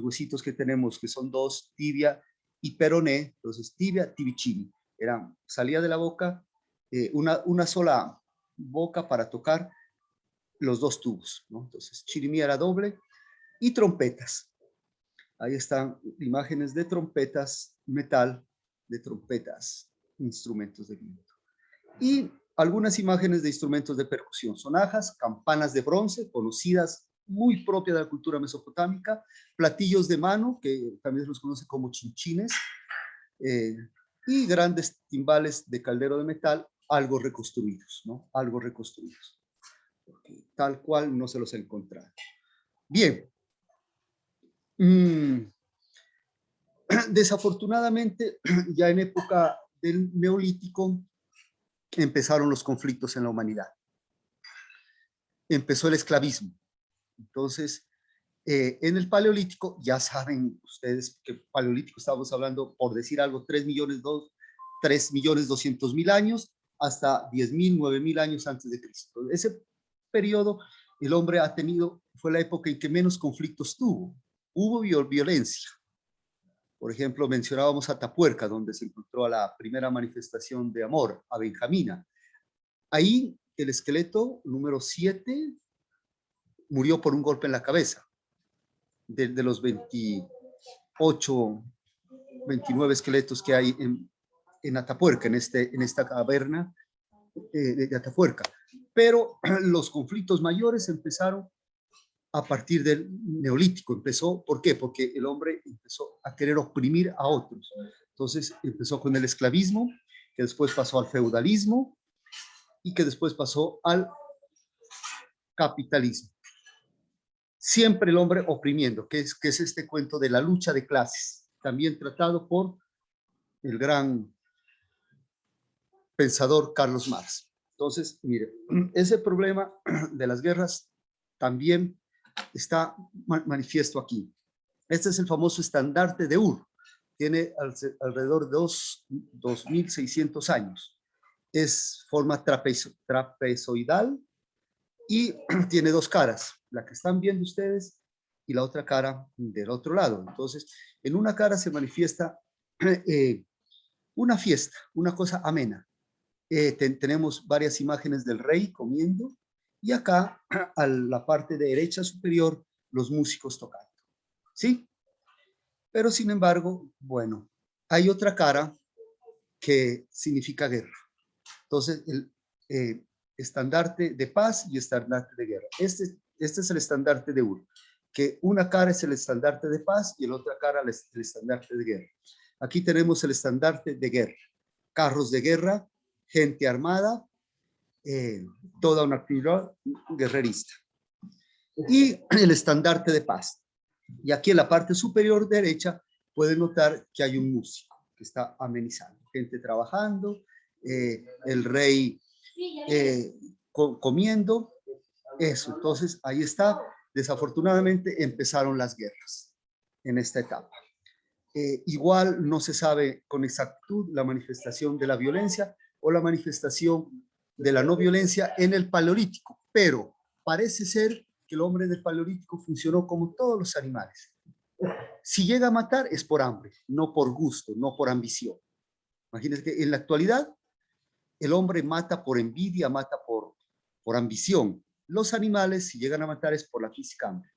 Speaker 1: huesitos que tenemos, que son 2, tibia y peroné. Entonces, tibia, Tibicini. Salía de la boca una sola boca para tocar los 2 tubos, ¿no? Entonces, chirimía era doble. Y trompetas. Ahí están imágenes de trompetas, metal, de trompetas, instrumentos de viento. Y algunas imágenes de instrumentos de percusión, sonajas, campanas de bronce, conocidas, muy propias de la cultura mesopotámica, platillos de mano, que también se los conoce como chinchines, y grandes timbales de caldero de metal, algo reconstruidos, ¿no? Algo reconstruidos. Porque tal cual no se los he encontrado. Bien. Desafortunadamente, ya en época del Neolítico, empezaron los conflictos en la humanidad. Empezó el esclavismo. Entonces, en el Paleolítico, ya saben ustedes que Paleolítico estamos hablando, por decir algo, 3.200.000 años hasta 10.000, 9.000 años antes de Cristo. Ese periodo, el hombre fue la época en que menos conflictos tuvo. Hubo violencia. Por ejemplo, mencionábamos Atapuerca, donde se encontró a la primera manifestación de amor, a Benjamina. Ahí el esqueleto número 7 murió por un golpe en la cabeza. De los 28, 29 esqueletos que hay en Atapuerca, en esta caverna de Atapuerca. Pero los conflictos mayores empezaron a partir del Neolítico. ¿Por qué? Porque el hombre empezó a querer oprimir a otros. Entonces empezó con el esclavismo, que después pasó al feudalismo y que después pasó al capitalismo. Siempre el hombre oprimiendo, que es este cuento de la lucha de clases, también tratado por el gran pensador Carlos Marx. Entonces, mire, ese problema de las guerras también está manifiesto aquí. Este es el famoso estandarte de Ur. Tiene alrededor de 2.600 años. Es forma trapezoidal y tiene 2 caras, la que están viendo ustedes y la otra cara del otro lado. Entonces, en una cara se manifiesta una fiesta, una cosa amena. Tenemos varias imágenes del rey comiendo y acá a la parte derecha superior los músicos tocando. ¿Sí? Pero sin embargo, bueno, hay otra cara que significa guerra. Entonces, el estandarte de paz y estandarte de guerra. Este es el estandarte de Ur, que una cara es el estandarte de paz y la otra cara el estandarte de guerra. Aquí tenemos el estandarte de guerra. Carros de guerra, gente armada, toda una actividad guerrerista. Y el estandarte de paz. Y aquí en la parte superior derecha pueden notar que hay un músico que está amenizando. Gente trabajando, el rey comiendo, eso. Entonces ahí está. Desafortunadamente empezaron las guerras en esta etapa. Igual no se sabe con exactitud la manifestación de la violencia o la manifestación de la no violencia en el Paleolítico, pero parece ser que el hombre del Paleolítico funcionó como todos los animales. Si llega a matar es por hambre, no por gusto, no por ambición. Imagínense que en la actualidad el hombre mata por envidia, mata por ambición. Los animales, si llegan a matar, es por la física hambre.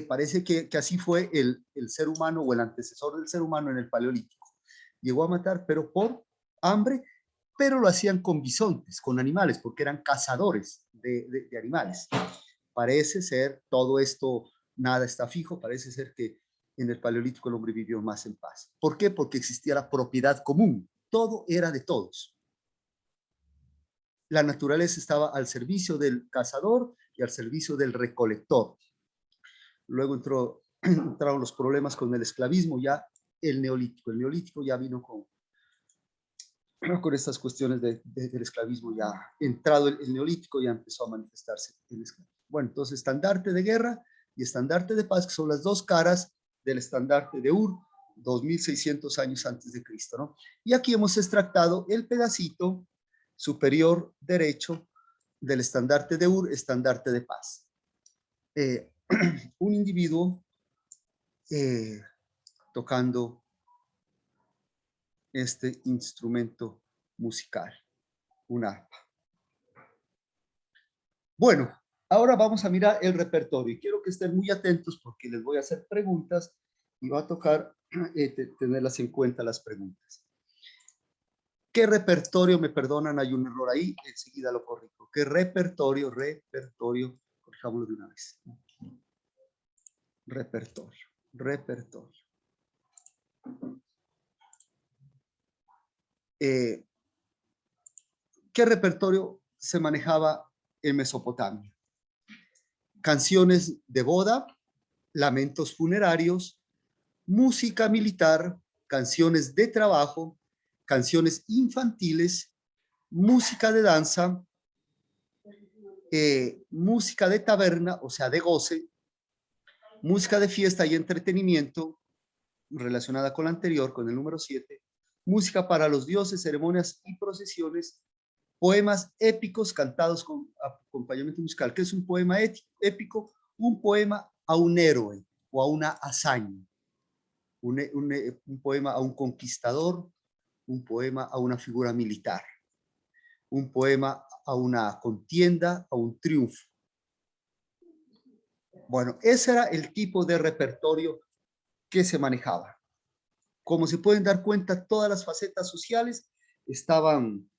Speaker 1: Parece que así fue el ser humano o el antecesor del ser humano en el Paleolítico. Llegó a matar, pero por hambre, pero lo hacían con bisontes, con animales, porque eran cazadores de animales. Parece ser, todo esto, nada está fijo, parece ser que en el Paleolítico el hombre vivió más en paz. ¿Por qué? Porque existía la propiedad común. Todo era de todos. La naturaleza estaba al servicio del cazador y al servicio del recolector. Luego entraron los problemas con el esclavismo, ya el Neolítico. El Neolítico ya vino con estas cuestiones del esclavismo. Ya entrado el Neolítico, ya empezó a manifestarse el esclavismo. Bueno, entonces estandarte de guerra y estandarte de paz, que son las dos caras del estandarte de Ur, 2600 años antes de Cristo, ¿no? Y aquí hemos extractado el pedacito superior derecho del estandarte de Ur, estandarte de paz. Un individuo tocando este instrumento musical, un arpa. Bueno, ahora vamos a mirar el repertorio y quiero que estén muy atentos porque les voy a hacer preguntas y va a tocar tenerlas en cuenta las preguntas. ¿Qué repertorio? Me perdonan, hay un error ahí, enseguida lo corrijo. ¿Qué repertorio? Corrijámoslo de una vez. Repertorio. ¿Qué repertorio se manejaba en Mesopotamia? Canciones de boda, lamentos funerarios, música militar, canciones de trabajo, canciones infantiles, música de danza, música de taberna, o sea, de goce, música de fiesta y entretenimiento, relacionada con la anterior, con el número 7, música para los dioses, ceremonias y procesiones, poemas épicos cantados con acompañamiento musical. ¿Qué es un poema épico? Un poema a un héroe o a una hazaña. Un poema a un conquistador, un poema a una figura militar, un poema a una contienda, a un triunfo. Bueno, ese era el tipo de repertorio que se manejaba. Como se pueden dar cuenta, todas las facetas sociales estaban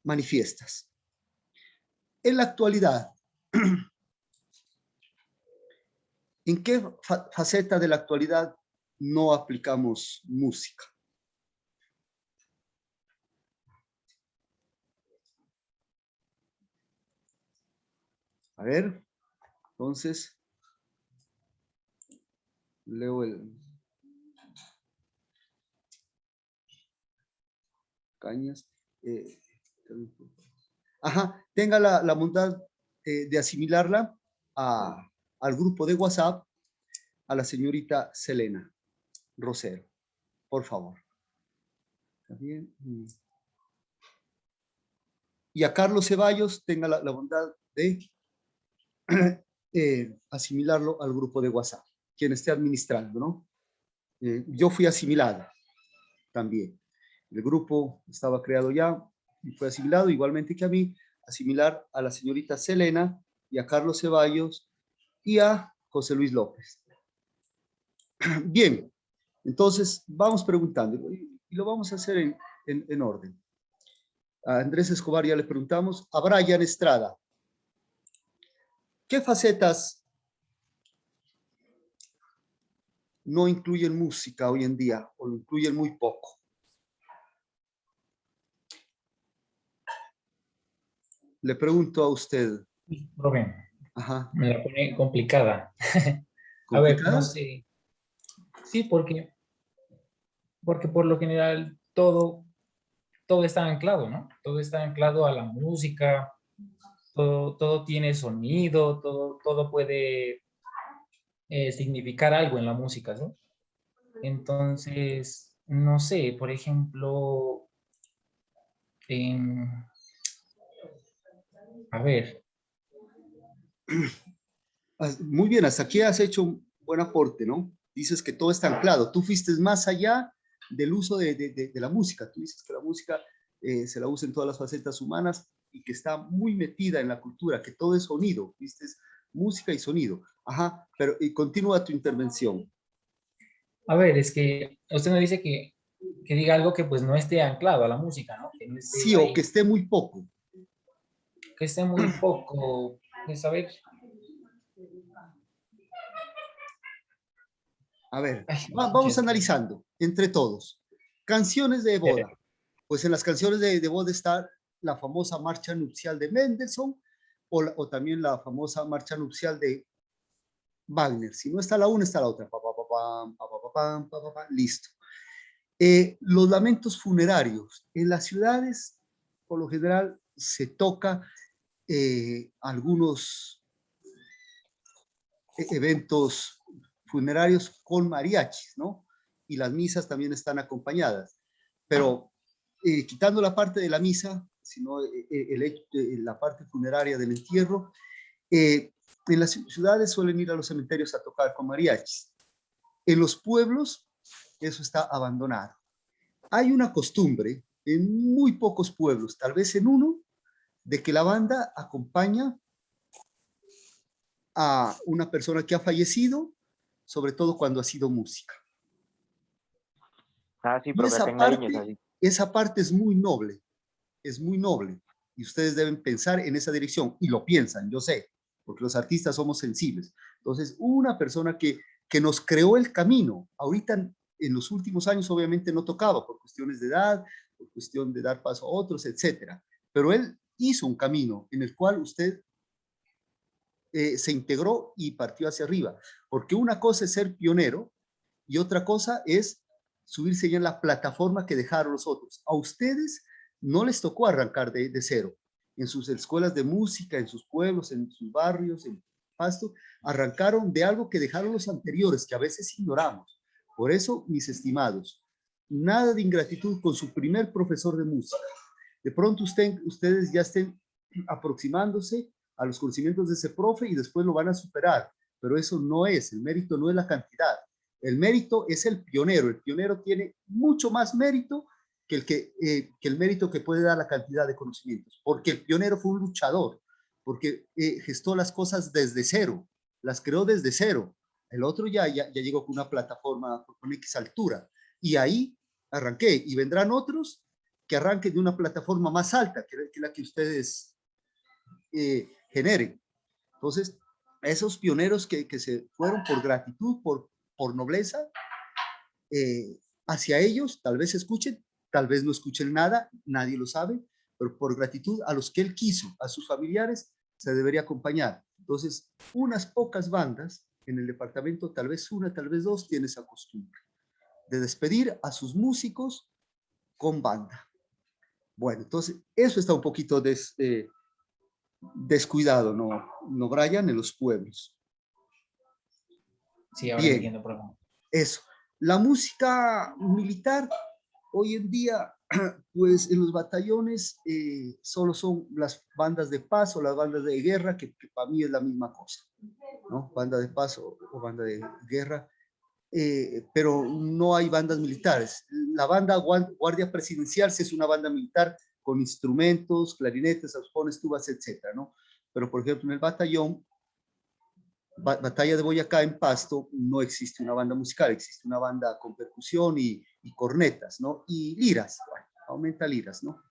Speaker 1: manifiestas. En la actualidad, ¿en qué faceta de la actualidad no aplicamos música? A ver, entonces, leo el... Cañas. Tenga la bondad de asimilarla al grupo de WhatsApp, a la señorita Selena Rosero, por favor. ¿Está bien? Y a Carlos Ceballos, tenga la bondad de asimilarlo al grupo de WhatsApp, quien esté administrando, ¿no? Yo fui asimilado también. El grupo estaba creado ya y fue asimilado, igualmente que a mí, asimilar a la señorita Selena y a Carlos Ceballos y a José Luis López. Bien, entonces vamos preguntando y lo vamos a hacer en orden. A Andrés Escobar ya le preguntamos, a Brian Estrada, ¿qué facetas no incluyen música hoy en día o lo incluyen muy poco? Le pregunto a usted.
Speaker 8: Profe,
Speaker 1: Ajá.
Speaker 8: me la pone complicada. A ver, no sé. Sí, porque por lo general todo está anclado, ¿no? Todo está anclado a la música, todo tiene sonido, todo puede significar algo en la música, ¿no? Entonces, no sé, por ejemplo, a ver.
Speaker 1: Muy bien, hasta aquí has hecho un buen aporte, ¿no? Dices que todo está anclado. Tú fuiste más allá del uso de la música. Tú dices que la música se la usa en todas las facetas humanas y que está muy metida en la cultura, que todo es sonido. Viste, música y sonido. Ajá, pero y continúa tu intervención.
Speaker 8: A ver, es que usted me dice que diga algo que pues no esté anclado a la música, ¿no? Que no esté
Speaker 1: sí,
Speaker 8: ahí.
Speaker 1: O que esté muy poco.
Speaker 8: Que esté muy poco, pues a ver.
Speaker 1: A ver, vamos analizando entre todos. Canciones de boda. Pues en las canciones de boda está la famosa marcha nupcial de Mendelssohn o también la famosa marcha nupcial de Wagner. Si no está la una, está la otra. Listo. Los lamentos funerarios. En las ciudades, por lo general, se toca algunos eventos funerarios con mariachis, ¿no? Y las misas también están acompañadas. Pero quitando la parte de la misa, sino la parte funeraria del entierro, en las ciudades suelen ir a los cementerios a tocar con mariachis. En los pueblos, eso está abandonado. Hay una costumbre en muy pocos pueblos, tal vez en uno, de que la banda acompaña a una persona que ha fallecido, sobre todo cuando ha sido música.
Speaker 10: Ah, sí,
Speaker 1: Y
Speaker 10: profe, acá en Nariño es así.
Speaker 1: esa parte es muy noble, y ustedes deben pensar en esa dirección, y lo piensan, yo sé, porque los artistas somos sensibles. Entonces, una persona que nos creó el camino, ahorita en los últimos años obviamente no tocaba por cuestiones de edad, por cuestión de dar paso a otros, etcétera, pero él hizo un camino en el cual usted se integró y partió hacia arriba, porque una cosa es ser pionero y otra cosa es subirse ya en la plataforma que dejaron los otros. A ustedes no les tocó arrancar de cero. En sus escuelas de música, en sus pueblos, en sus barrios, en Pasto, arrancaron de algo que dejaron los anteriores, que a veces ignoramos. Por eso, mis estimados, nada de ingratitud con su primer profesor de música. De pronto ustedes ya estén aproximándose a los conocimientos de ese profe y después lo van a superar, pero eso no es, el mérito no es la cantidad, el mérito es el pionero tiene mucho más mérito que el mérito que puede dar la cantidad de conocimientos, porque el pionero fue un luchador, porque gestó las cosas desde cero, las creó desde cero, el otro ya llegó con una plataforma con X altura, y ahí arranqué, y vendrán otros que arranquen de una plataforma más alta que la que ustedes generen. Entonces, esos pioneros que se fueron por gratitud, por nobleza, hacia ellos, tal vez escuchen, tal vez no escuchen nada, nadie lo sabe, pero por gratitud a los que él quiso, a sus familiares, se debería acompañar. Entonces, unas pocas bandas en el departamento, tal vez una, tal vez dos, tienen esa costumbre de despedir a sus músicos con banda. Bueno, entonces, eso está un poquito descuidado, ¿no, Brian? En los pueblos.
Speaker 8: Sí, ahora
Speaker 1: Bien,
Speaker 8: entiendo, profe.
Speaker 1: eso. La música militar, hoy en día, pues en los batallones solo son las bandas de paz o las bandas de guerra, que para mí es la misma cosa, ¿no? Banda de paz o banda de guerra, pero no hay bandas militares. La banda Guardia Presidencial sí es una banda militar con instrumentos, clarinetes, saxofones, tubas, etcétera, ¿no? Pero, por ejemplo, en el batallón, Batalla de Boyacá en Pasto, no existe una banda musical, existe una banda con percusión y cornetas, ¿no? Y liras, bueno, aumenta liras, ¿no?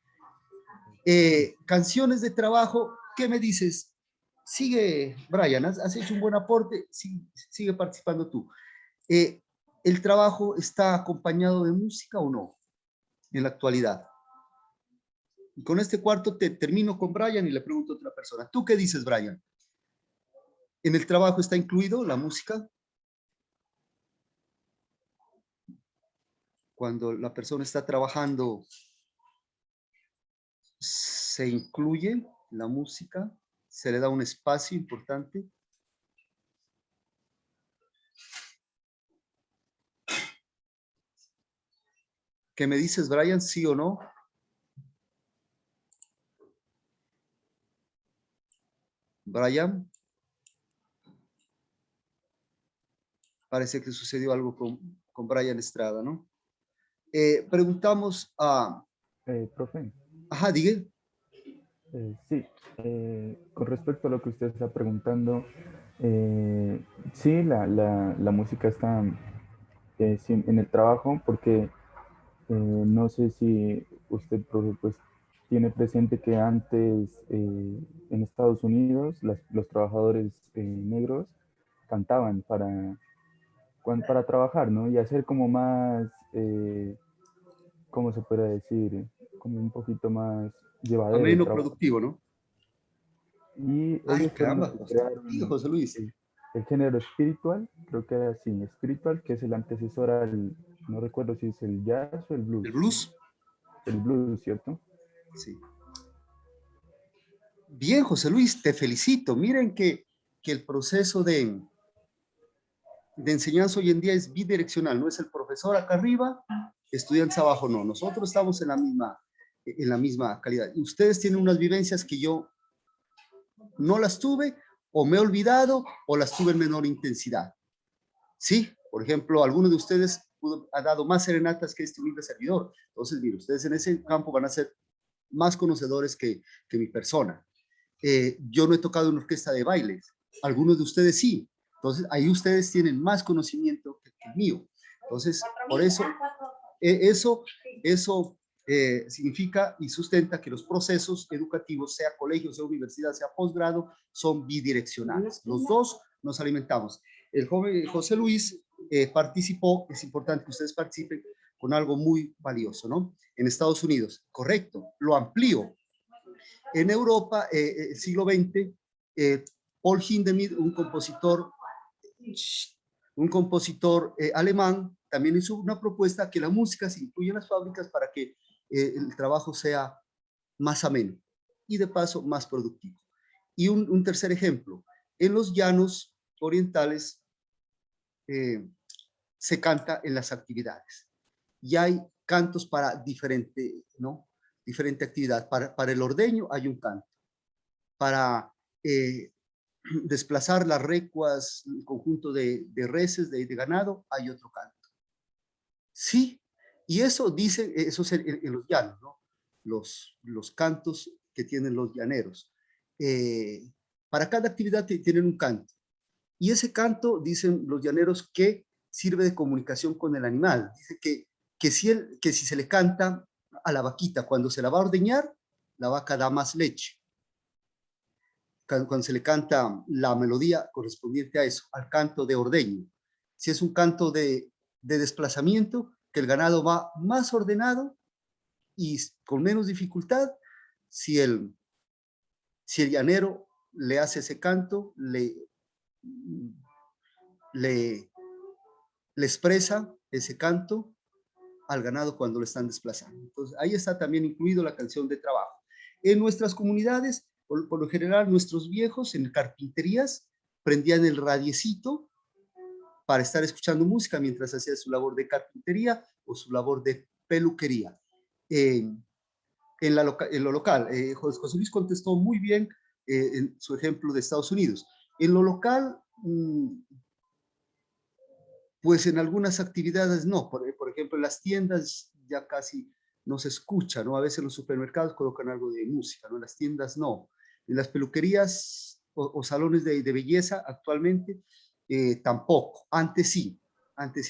Speaker 1: Canciones de trabajo, ¿qué me dices? Sigue, Brian, has hecho un buen aporte, sigue participando tú. ¿El trabajo está acompañado de música o no en la actualidad? Y con este cuarto termino con Brian y le pregunto a otra persona. ¿Tú qué dices, Brian? ¿En el trabajo está incluido la música? Cuando la persona está trabajando, ¿se incluye la música? ¿Se le da un espacio importante? ¿Qué me dices, Brian? ¿Sí o no? Brian. Parece que sucedió algo con Brian Estrada, ¿no? Preguntamos a...
Speaker 11: Profe.
Speaker 1: Ajá, diga.
Speaker 11: Sí, con respecto a lo que usted está preguntando, sí, la música está sí, en el trabajo, porque no sé si usted, profe, pues, tiene presente que antes en Estados Unidos los trabajadores negros cantaban para trabajar, ¿no? Y hacer como más, ¿cómo se puede decir? Como un poquito más llevadero el
Speaker 1: Ameno,
Speaker 11: trabajo.
Speaker 1: productivo, ¿no?
Speaker 11: Y
Speaker 1: Ay,
Speaker 11: ellos fueron los
Speaker 1: caramba,
Speaker 11: que
Speaker 1: bastante,
Speaker 11: crearon
Speaker 1: José Luis.
Speaker 11: el género espiritual, creo que era así, espiritual, que es el antecesor al, no recuerdo si es el jazz o el blues.
Speaker 1: ¿El blues?
Speaker 11: El blues, ¿cierto?
Speaker 1: Sí. Bien, José Luis, te felicito. Miren que el proceso de enseñanza hoy en día es bidireccional, no es el profesor acá arriba, estudiantes abajo, no. Nosotros estamos en la misma calidad. Y ustedes tienen unas vivencias que yo no las tuve, o me he olvidado, o las tuve en menor intensidad. Sí, por ejemplo, alguno de ustedes ha dado más serenatas que este humilde servidor. Entonces, mire, ustedes en ese campo van a ser más conocedores que mi persona. Yo no he tocado una orquesta de baile, algunos de ustedes sí. Entonces, ahí ustedes tienen más conocimiento que el mío. Entonces, por eso, eso significa y sustenta que los procesos educativos, sea colegio, sea universidad, sea posgrado, son bidireccionales. Los dos nos alimentamos. El joven José Luis participó, es importante que ustedes participen con algo muy valioso, ¿no? En Estados Unidos, correcto, lo amplío. En Europa, el siglo XX, Paul Hindemith, un compositor alemán, también hizo una propuesta que la música se incluya en las fábricas para que el trabajo sea más ameno y de paso más productivo. Y un tercer ejemplo, en los llanos orientales se canta en las actividades y hay cantos para diferente actividad. Para el ordeño hay un canto, para desplazar las recuas, el conjunto de reses, de ganado, hay otro canto. Sí, y eso dice, eso es en los llanos, ¿no? Los cantos que tienen los llaneros. Para cada actividad tienen un canto. Y ese canto, dicen los llaneros, que sirve de comunicación con el animal. Dice que si se le canta a la vaquita cuando se la va a ordeñar, la vaca da más leche. Cuando se le canta la melodía correspondiente a eso, al canto de ordeño. Si es un canto de desplazamiento, que el ganado va más ordenado y con menos dificultad. Si el llanero le hace ese canto, le expresa ese canto al ganado cuando lo están desplazando. Entonces, ahí está también incluido la canción de trabajo. En nuestras comunidades, por lo general, nuestros viejos en carpinterías prendían el radiecito para estar escuchando música mientras hacía su labor de carpintería o su labor de peluquería. En lo local, José Luis contestó muy bien en su ejemplo de Estados Unidos. En lo local, pues en algunas actividades no. Por ejemplo, en las tiendas ya casi no se escucha, ¿no? A veces en los supermercados colocan algo de música, ¿no? En las tiendas no. En las peluquerías o salones de belleza actualmente tampoco. Antes sí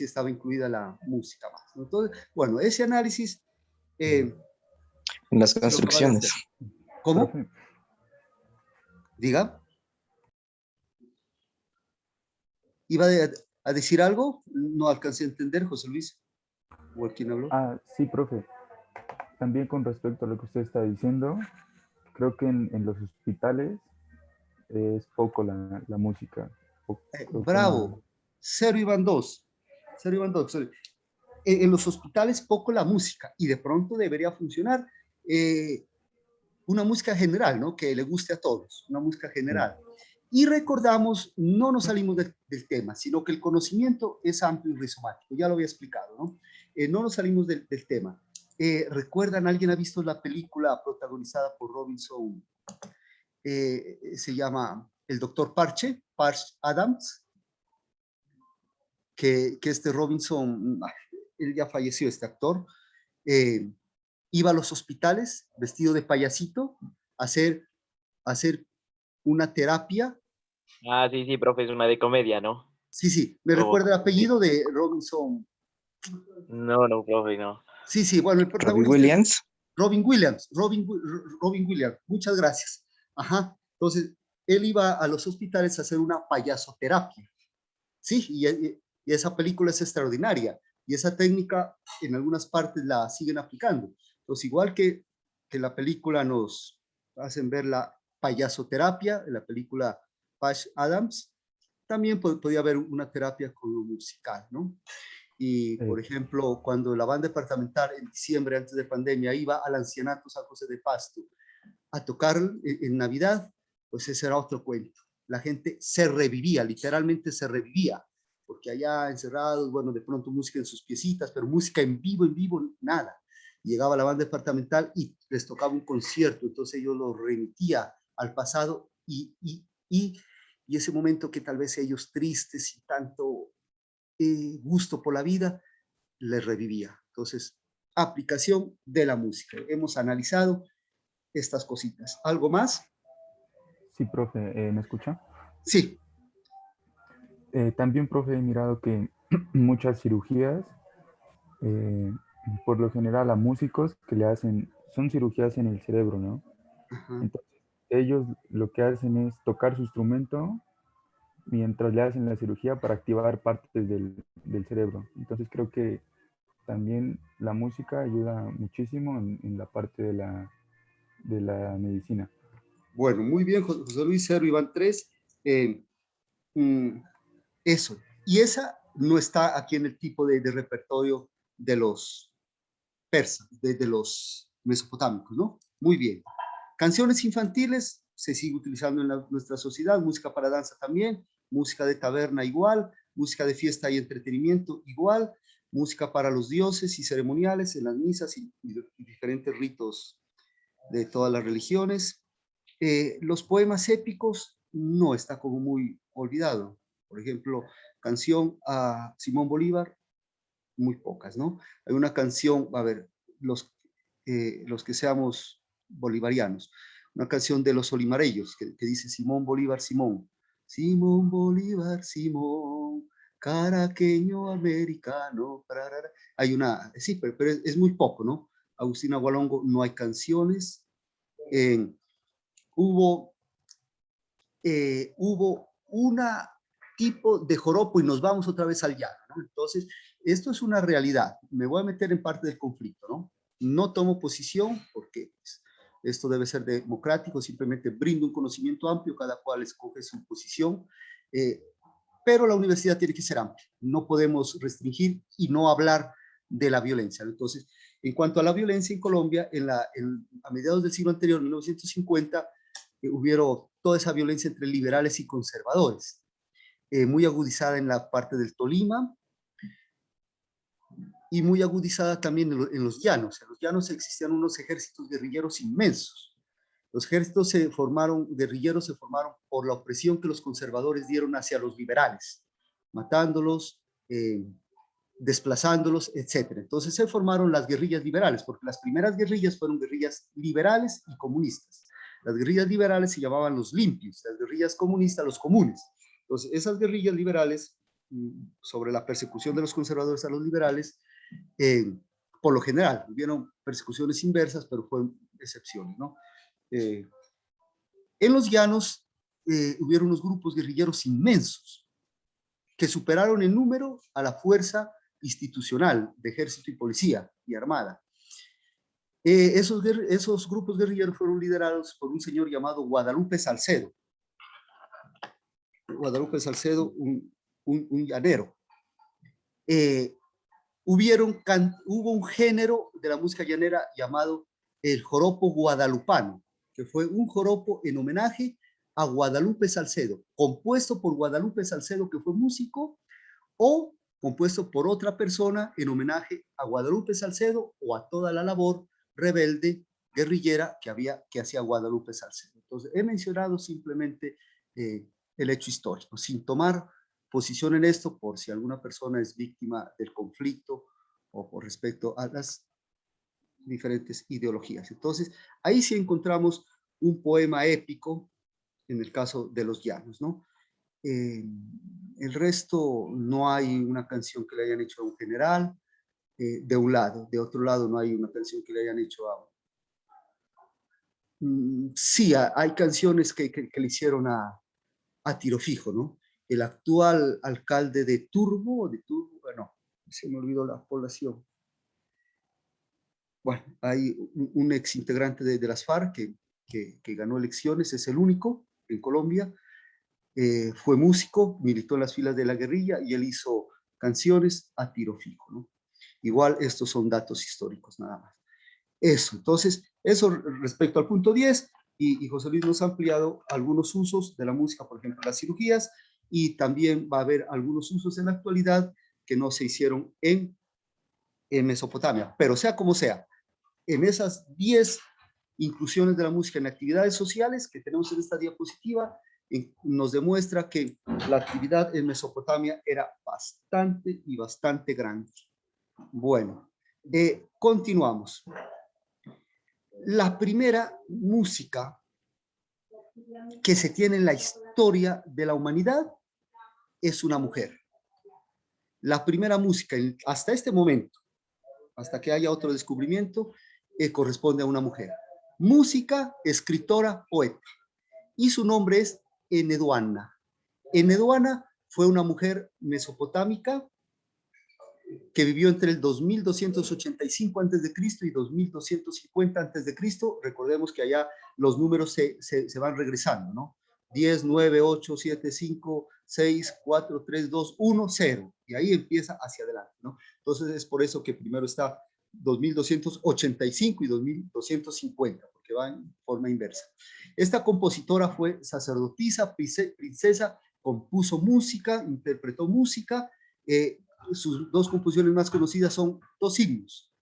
Speaker 1: estaba incluida la música más, ¿no? Entonces, bueno, ese análisis...
Speaker 3: en las construcciones.
Speaker 1: ¿Cómo? Diga. ¿Iba a decir algo? No alcancé a entender, José Luis. ¿O el quien habló?
Speaker 11: Sí, profe. También con respecto a lo que usted está diciendo, creo que en los hospitales es poco la música.
Speaker 1: Bravo. 0 iban 2. 0 iban 2. En los hospitales poco la música y de pronto debería funcionar una música general, ¿no? Que le guste a todos, una música general. Y recordamos, no nos salimos del tema, sino que el conocimiento es amplio y rizomático, ya lo había explicado, ¿no? No nos salimos del tema. ¿Recuerdan, alguien ha visto la película protagonizada por Robinson? Se llama El Doctor Parche, Parche Adams, que este Robinson, él ya falleció, este actor, iba a los hospitales vestido de payasito a hacer una terapia.
Speaker 10: Sí, profe, es una de comedia, ¿no?
Speaker 1: Sí, ¿me recuerda el apellido de Robinson?
Speaker 10: No, profe, no.
Speaker 1: Sí, bueno, el protagonista...
Speaker 3: Robin Williams.
Speaker 1: Robin Williams, muchas gracias. Ajá, entonces, él iba a los hospitales a hacer una payasoterapia. Sí, y esa película es extraordinaria. Y esa técnica en algunas partes la siguen aplicando. Entonces, igual que la película nos hacen ver la payasoterapia, en la película Patch Adams, también podía haber una terapia con lo musical, ¿no? Y, por ejemplo, cuando la banda departamental en diciembre, antes de pandemia, iba al ancianato San José de Pasto a tocar en Navidad, pues ese era otro cuento. La gente se revivía, literalmente se revivía, porque allá encerrados, bueno, de pronto música en sus piecitas, pero música en vivo, nada. Llegaba la banda departamental y les tocaba un concierto, entonces yo lo remitía al pasado y ese momento que tal vez ellos tristes y tanto gusto por la vida, les revivía. Entonces, aplicación de la música. Hemos analizado estas cositas. ¿Algo más?
Speaker 11: Sí, profe, ¿me escucha?
Speaker 1: Sí.
Speaker 11: También, profe, he mirado que muchas cirugías, por lo general a músicos que le hacen, son cirugías en el cerebro, ¿no?
Speaker 1: Ajá.
Speaker 11: Entonces, ellos lo que hacen es tocar su instrumento mientras le hacen la cirugía para activar partes del cerebro. Entonces, creo que también la música ayuda muchísimo en la parte de la medicina.
Speaker 1: Bueno, muy bien, José Luis, 0, Iván 3. Eso. Y esa no está aquí en el tipo de repertorio de los persas, de los mesopotámicos, ¿no? Muy bien. Canciones infantiles se sigue utilizando en nuestra sociedad, música para danza también, música de taberna igual, música de fiesta y entretenimiento igual, música para los dioses y ceremoniales en las misas y diferentes ritos de todas las religiones. Los poemas épicos no está como muy olvidado. Por ejemplo, canción a Simón Bolívar, muy pocas, ¿no? Hay una canción, a ver, los que seamos bolivarianos, una canción de los olimareños que dice Simón Bolívar, Simón, Simón Bolívar, Simón, caraqueño americano. Hay una, sí, pero es muy poco, ¿no? Agustín Agualongo, no hay canciones. Hubo una tipo de joropo y nos vamos otra vez al llano, ¿no? Entonces, esto es una realidad. Me voy a meter en parte del conflicto, ¿no? No tomo posición porque pues, esto debe ser democrático, simplemente brindo un conocimiento amplio, cada cual escoge su posición, pero la universidad tiene que ser amplia. No podemos restringir y no hablar de la violencia. Entonces, en cuanto a la violencia en Colombia, a mediados del siglo anterior, 1950, hubieron toda esa violencia entre liberales y conservadores, muy agudizada en la parte del Tolima y muy agudizada también en los llanos. En los llanos existían unos ejércitos guerrilleros inmensos. Los ejércitos guerrilleros se formaron por la opresión que los conservadores dieron hacia los liberales, matándolos, desplazándolos, etc. Entonces se formaron las guerrillas liberales, porque las primeras guerrillas fueron guerrillas liberales y comunistas. Las guerrillas liberales se llamaban los limpios, las guerrillas comunistas los comunes. Entonces esas guerrillas liberales, sobre la persecución de los conservadores a los liberales, por lo general, hubieron persecuciones inversas, pero fueron excepciones, ¿no? En los llanos hubieron unos grupos guerrilleros inmensos que superaron en número a la fuerza institucional de ejército y policía y armada. Esos grupos guerrilleros fueron liderados por un señor llamado Guadalupe Salcedo. Guadalupe Salcedo, un llanero. Hubo un género de la música llanera llamado el joropo guadalupano, que fue un joropo en homenaje a Guadalupe Salcedo, compuesto por Guadalupe Salcedo, que fue músico, o compuesto por otra persona en homenaje a Guadalupe Salcedo o a toda la labor rebelde, guerrillera que hacía Guadalupe Salcedo. Entonces, he mencionado simplemente el hecho histórico, sin tomar posición en esto por si alguna persona es víctima del conflicto o por respecto a las diferentes ideologías. Entonces, ahí sí encontramos un poema épico en el caso de los llanos, ¿no? El resto no hay una canción que le hayan hecho a un general, de un lado. De otro lado no hay una canción que le hayan hecho a... sí, hay canciones que le hicieron a tiro fijo, ¿no? El actual alcalde de Turbo, bueno, se me olvidó la población. Bueno, hay un ex integrante de las FARC que ganó elecciones, es el único en Colombia. Fue músico, militó en las filas de la guerrilla y él hizo canciones a tiro fijo, ¿no? Igual estos son datos históricos nada más. Eso, entonces, eso respecto al punto 10, y José Luis nos ha ampliado algunos usos de la música, por ejemplo, las cirugías, y también va a haber algunos usos en la actualidad que no se hicieron en Mesopotamia. Pero sea como sea, en esas 10 inclusiones de la música en actividades sociales que tenemos en esta diapositiva, nos demuestra que la actividad en Mesopotamia era bastante grande. Bueno, continuamos. La primera música que se tiene en la historia de la humanidad es una mujer. La primera música hasta este momento, hasta que haya otro descubrimiento, corresponde a una mujer. Música, escritora, poeta. Y su nombre es Enheduanna. Enheduanna fue una mujer mesopotámica que vivió entre el 2285 a.C. y 2250 a.C. Recordemos que allá los números se van regresando, ¿no? 10, 9, 8, 7, 5, 6, 4, 3, 2, 1, 0. Y ahí empieza hacia adelante, ¿no? Entonces es por eso que primero está 2285 y 2250, porque va en forma inversa. Esta compositora fue sacerdotisa, princesa, compuso música, interpretó música. Sus dos composiciones más conocidas son dos himnos: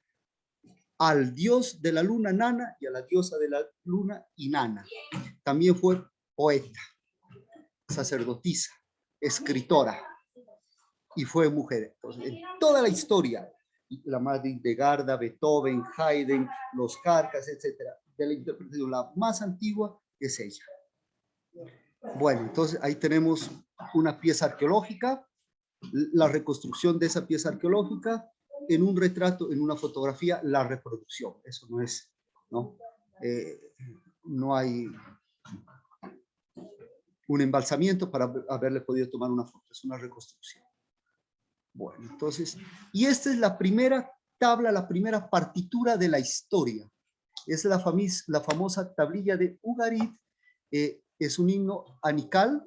Speaker 1: al dios de la luna Nana y a la diosa de la luna Inanna. También fue poeta, sacerdotisa, escritora y fue mujer. Entonces, en toda la historia, la madre Hildegarda, Beethoven, Haydn, los Carcas, etcétera, de la interpretación la más antigua es ella. Bueno, entonces ahí tenemos una pieza arqueológica, la reconstrucción de esa pieza arqueológica, en un retrato, en una fotografía, la reproducción. Eso no es, ¿no? No hay un embalsamiento para haberle podido tomar una foto, es una reconstrucción. Bueno, entonces, y esta es la primera tabla, la primera partitura de la historia. Es la famosa tablilla de Ugarit. Es un himno anical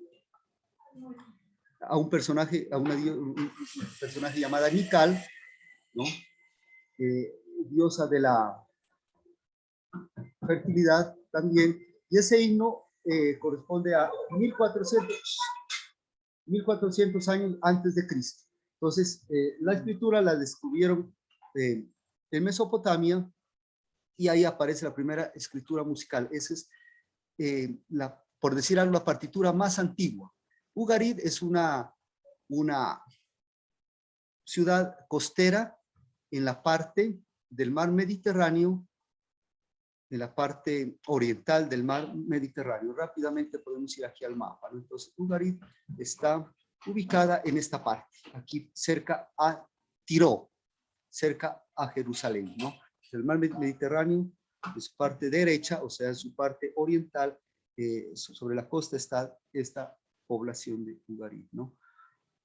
Speaker 1: a un personaje, un personaje llamada Nikal, ¿no? Diosa de la fertilidad también, y ese himno corresponde a 1400 años antes de Cristo. Entonces, la escritura la descubrieron en Mesopotamia, y ahí aparece la primera escritura musical. Esa es, por decir algo, la partitura más antigua. Ugarit es una ciudad costera en la parte del mar Mediterráneo, en la parte oriental del mar Mediterráneo. Rápidamente podemos ir aquí al mapa, ¿no? Entonces, Ugarit está ubicada en esta parte, aquí cerca a Tiro, cerca a Jerusalén, ¿no? El mar Mediterráneo, en su parte derecha, o sea, en su parte oriental, sobre la costa está esta población de Ugarit, ¿no?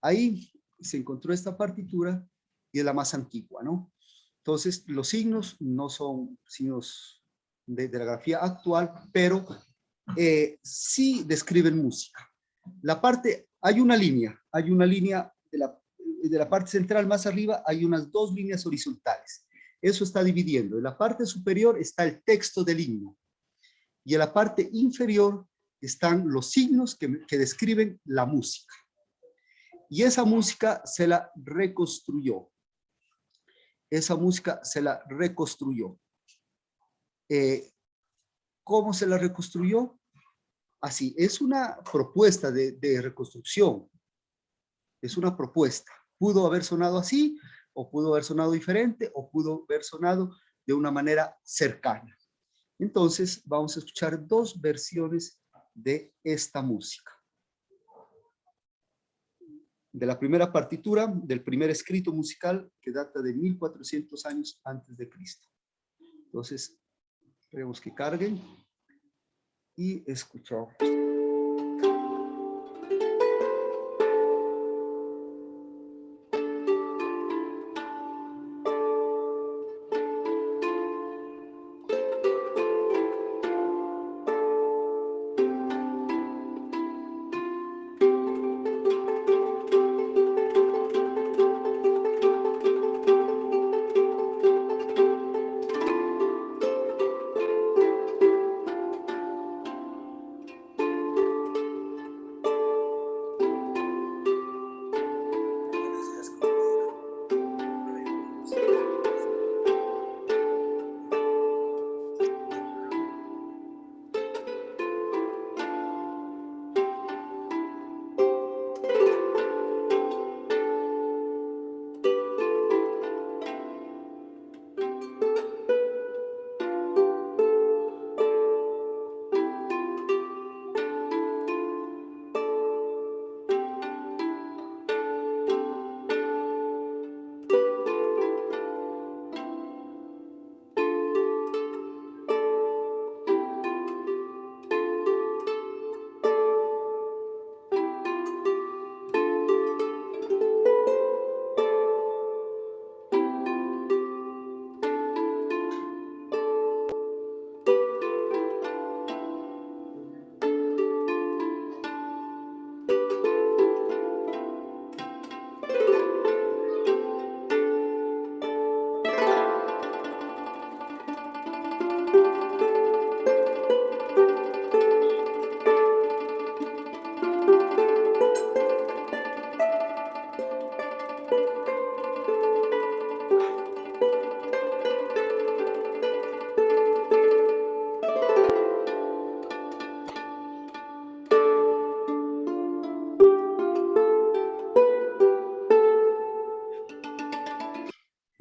Speaker 1: Ahí se encontró esta partitura y es la más antigua, ¿no? Entonces, los signos no son signos de la grafía actual, pero sí describen música. Hay una línea de la parte central más arriba, hay unas dos líneas horizontales. Eso está dividiendo. En la parte superior está el texto del himno y en la parte inferior están los signos que describen la música. Y esa música se la reconstruyó. ¿Cómo se la reconstruyó? Así, es una propuesta de reconstrucción. Es una propuesta. Pudo haber sonado así, o pudo haber sonado diferente, o pudo haber sonado de una manera cercana. Entonces, vamos a escuchar dos versiones de esta música. De la primera partitura, del primer escrito musical que data de 1400 años antes de Cristo. Entonces, esperemos que carguen y escuchamos.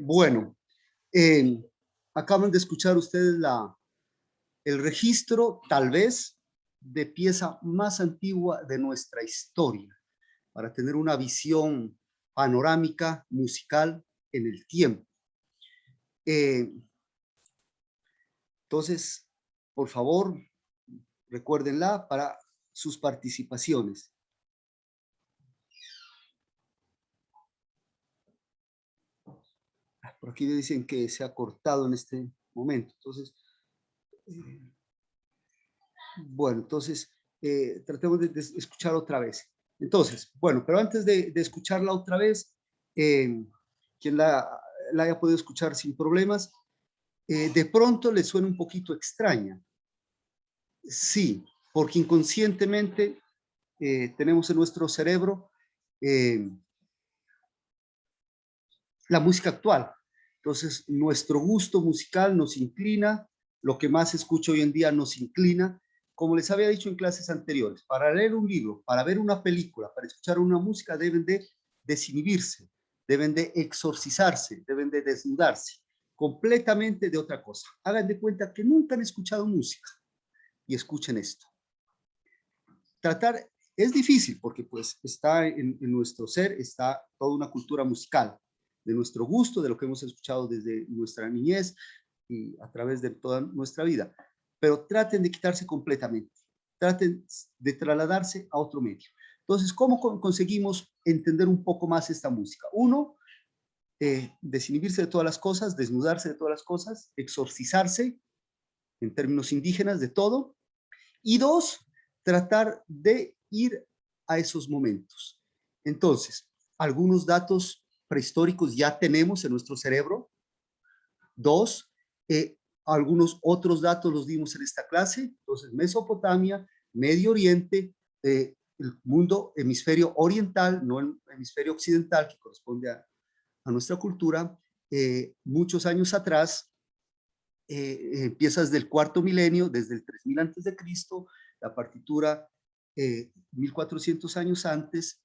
Speaker 1: Bueno, acaban de escuchar ustedes el registro, tal vez, de pieza más antigua de nuestra historia, para tener una visión panorámica musical en el tiempo. Entonces, por favor, recuérdenla para sus participaciones. Por aquí dicen que se ha cortado en este momento. Entonces, bueno, entonces tratemos de escuchar otra vez. Entonces, bueno, pero antes de escucharla otra vez, quien la haya podido escuchar sin problemas, de pronto le suena un poquito extraña. Sí, porque inconscientemente tenemos en nuestro cerebro la música actual. Entonces, nuestro gusto musical nos inclina, lo que más escucho hoy en día nos inclina. Como les había dicho en clases anteriores, para leer un libro, para ver una película, para escuchar una música, deben de desinhibirse, deben de exorcizarse, deben de desnudarse completamente de otra cosa. Hagan de cuenta que nunca han escuchado música y escuchen esto. Tratar es difícil porque pues está en nuestro ser, está toda una cultura musical, de nuestro gusto, de lo que hemos escuchado desde nuestra niñez y a través de toda nuestra vida. Pero traten de quitarse completamente, traten de trasladarse a otro medio. Entonces, ¿cómo conseguimos entender un poco más esta música? Uno, desinhibirse de todas las cosas, desnudarse de todas las cosas, exorcizarse, en términos indígenas, de todo. Y dos, tratar de ir a esos momentos. Entonces, algunos datos prehistóricos ya tenemos en nuestro cerebro. Dos, algunos otros datos los dimos en esta clase. Entonces, Mesopotamia, Medio Oriente, el mundo hemisferio oriental, no el hemisferio occidental, que corresponde a nuestra cultura. Muchos años atrás, piezas del cuarto milenio, desde el 3000 antes de Cristo, la partitura 1400 años antes.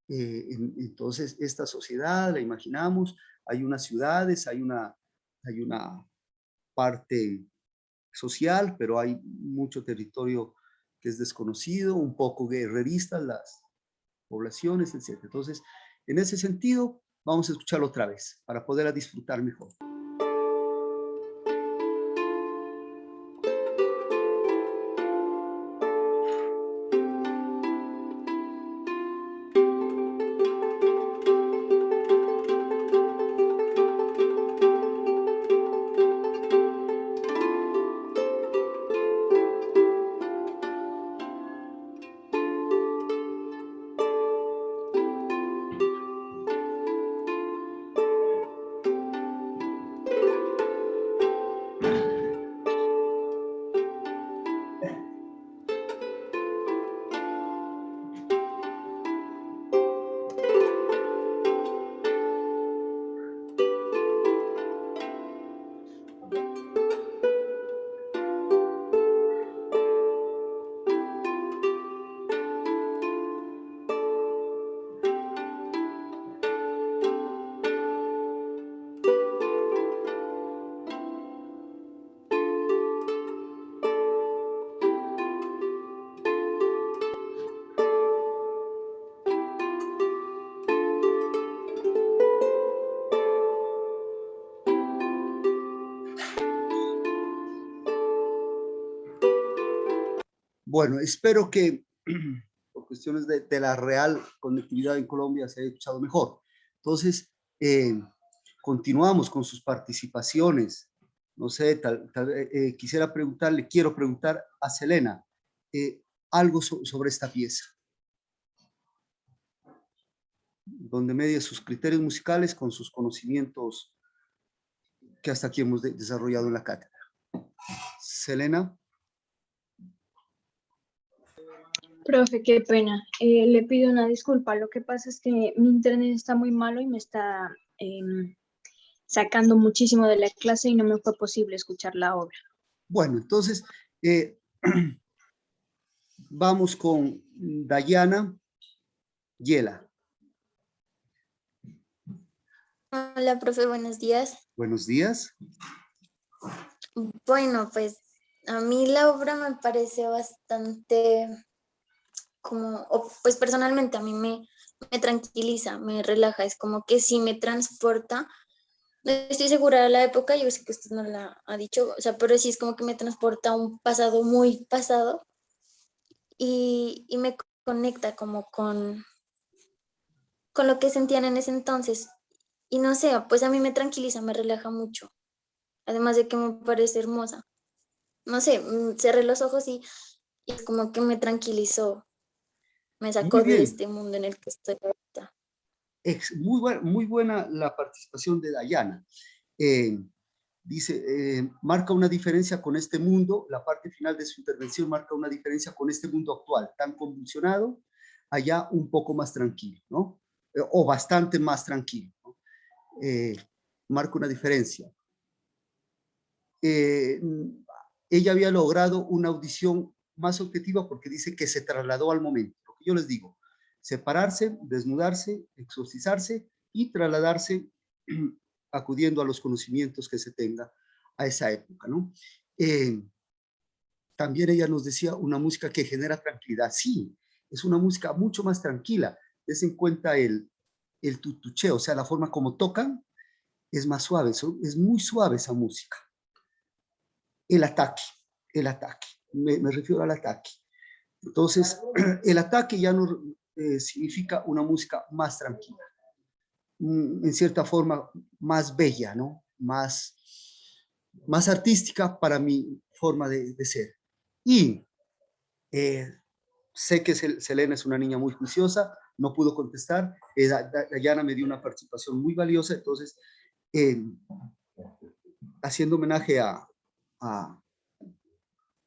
Speaker 1: Entonces, esta sociedad, la imaginamos, hay unas ciudades, hay una parte social, pero hay mucho territorio que es desconocido, un poco guerreristas las poblaciones, etc. Entonces, en ese sentido, vamos a escucharlo otra vez para poderla disfrutar mejor. Bueno, espero que por cuestiones de la real conectividad en Colombia se haya escuchado mejor. Entonces, continuamos con sus participaciones. No sé, quisiera preguntarle, quiero preguntar a Selena algo sobre esta pieza, donde media sus criterios musicales con sus conocimientos que hasta aquí hemos desarrollado en la cátedra. Selena.
Speaker 4: Profe, qué pena. Le pido una disculpa. Lo que pasa es que mi internet está muy malo y me está sacando muchísimo de la clase y no me fue posible escuchar la obra.
Speaker 1: Bueno, entonces vamos con Dayana Yela.
Speaker 12: Hola, profe, buenos días.
Speaker 1: Buenos días.
Speaker 12: Bueno, pues a mí la obra me parece bastante como, pues personalmente a mí me tranquiliza, me relaja, es como que sí me transporta. No estoy segura de la época, yo sé que usted no la ha dicho, o sea, pero sí es como que me transporta a un pasado muy pasado y me conecta como con lo que sentían en ese entonces. Y no sé, pues a mí me tranquiliza, me relaja mucho, además de que me parece hermosa. No sé, cerré los ojos y es como que me tranquilizó, me
Speaker 1: Muy
Speaker 12: sacó de
Speaker 1: bien.
Speaker 12: este mundo en el que estoy ahorita.
Speaker 1: Muy buena la participación de Dayana. Dice, marca una diferencia con este mundo, la parte final de su intervención marca una diferencia con este mundo actual, tan convulsionado, allá un poco más tranquilo, ¿no? O bastante más tranquilo, ¿no? Marca una diferencia. Ella había logrado una audición más objetiva porque dice que se trasladó al momento. Lo que yo les digo, separarse, desnudarse, exorcizarse y trasladarse acudiendo a los conocimientos que se tenga a esa época, ¿no? También ella nos decía una música que genera tranquilidad. Sí, es una música mucho más tranquila. Des en cuenta el tutucheo, o sea, la forma como tocan es más suave, es muy suave esa música. El ataque, me refiero al ataque. Entonces, el ataque ya no significa una música más tranquila, en cierta forma más bella, ¿no? Más artística para mi forma de ser. Y sé que Selena es una niña muy juiciosa, no pudo contestar, Dayana me dio una participación muy valiosa, entonces, haciendo homenaje a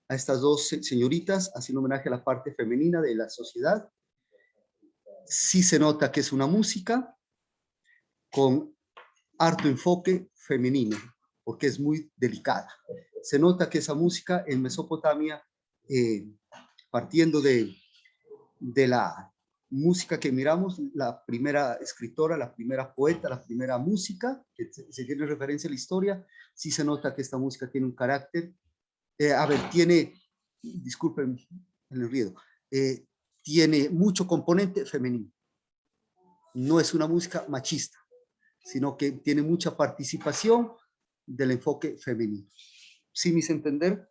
Speaker 1: estas dos señoritas, haciendo homenaje a la parte femenina de la sociedad, sí se nota que es una música con harto enfoque femenino, porque es muy delicada. Se nota que esa música en Mesopotamia, partiendo de la música que miramos, la primera escritora, la primera poeta, la primera música, que se tiene referencia a la historia, sí se nota que esta música tiene un carácter, tiene, disculpen el ruido, tiene mucho componente femenino. No es una música machista, sino que tiene mucha participación del enfoque femenino. ¿Sí me hice entender?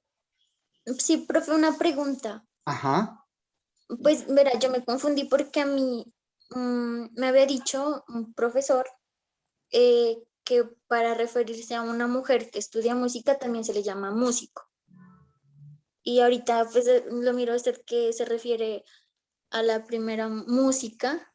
Speaker 12: Sí, profe, una pregunta.
Speaker 1: Ajá.
Speaker 12: Pues, verá, yo me confundí porque a mí me había dicho un profesor que para referirse a una mujer que estudia música también se le llama músico. Y ahorita, pues, lo miro a usted que se refiere a la primera música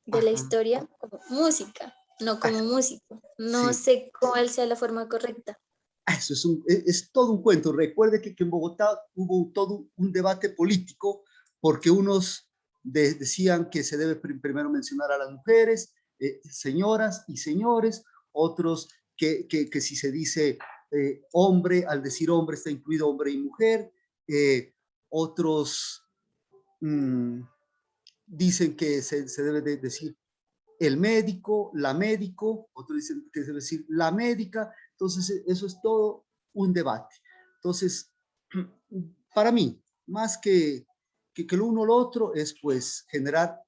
Speaker 12: de la historia como música, no como músico. No
Speaker 1: Sí.
Speaker 12: sé cuál sea la forma correcta.
Speaker 1: Eso es todo un cuento. Recuerde que en Bogotá hubo todo un debate político porque unos decían que se debe primero mencionar a las mujeres, señoras y señores, otros que si se dice hombre, al decir hombre está incluido hombre y mujer, otros dicen que se debe de decir el médico, la médico, otros dicen que se debe decir la médica. Entonces, eso es todo un debate. Entonces, para mí, más que lo uno o lo otro, es pues generar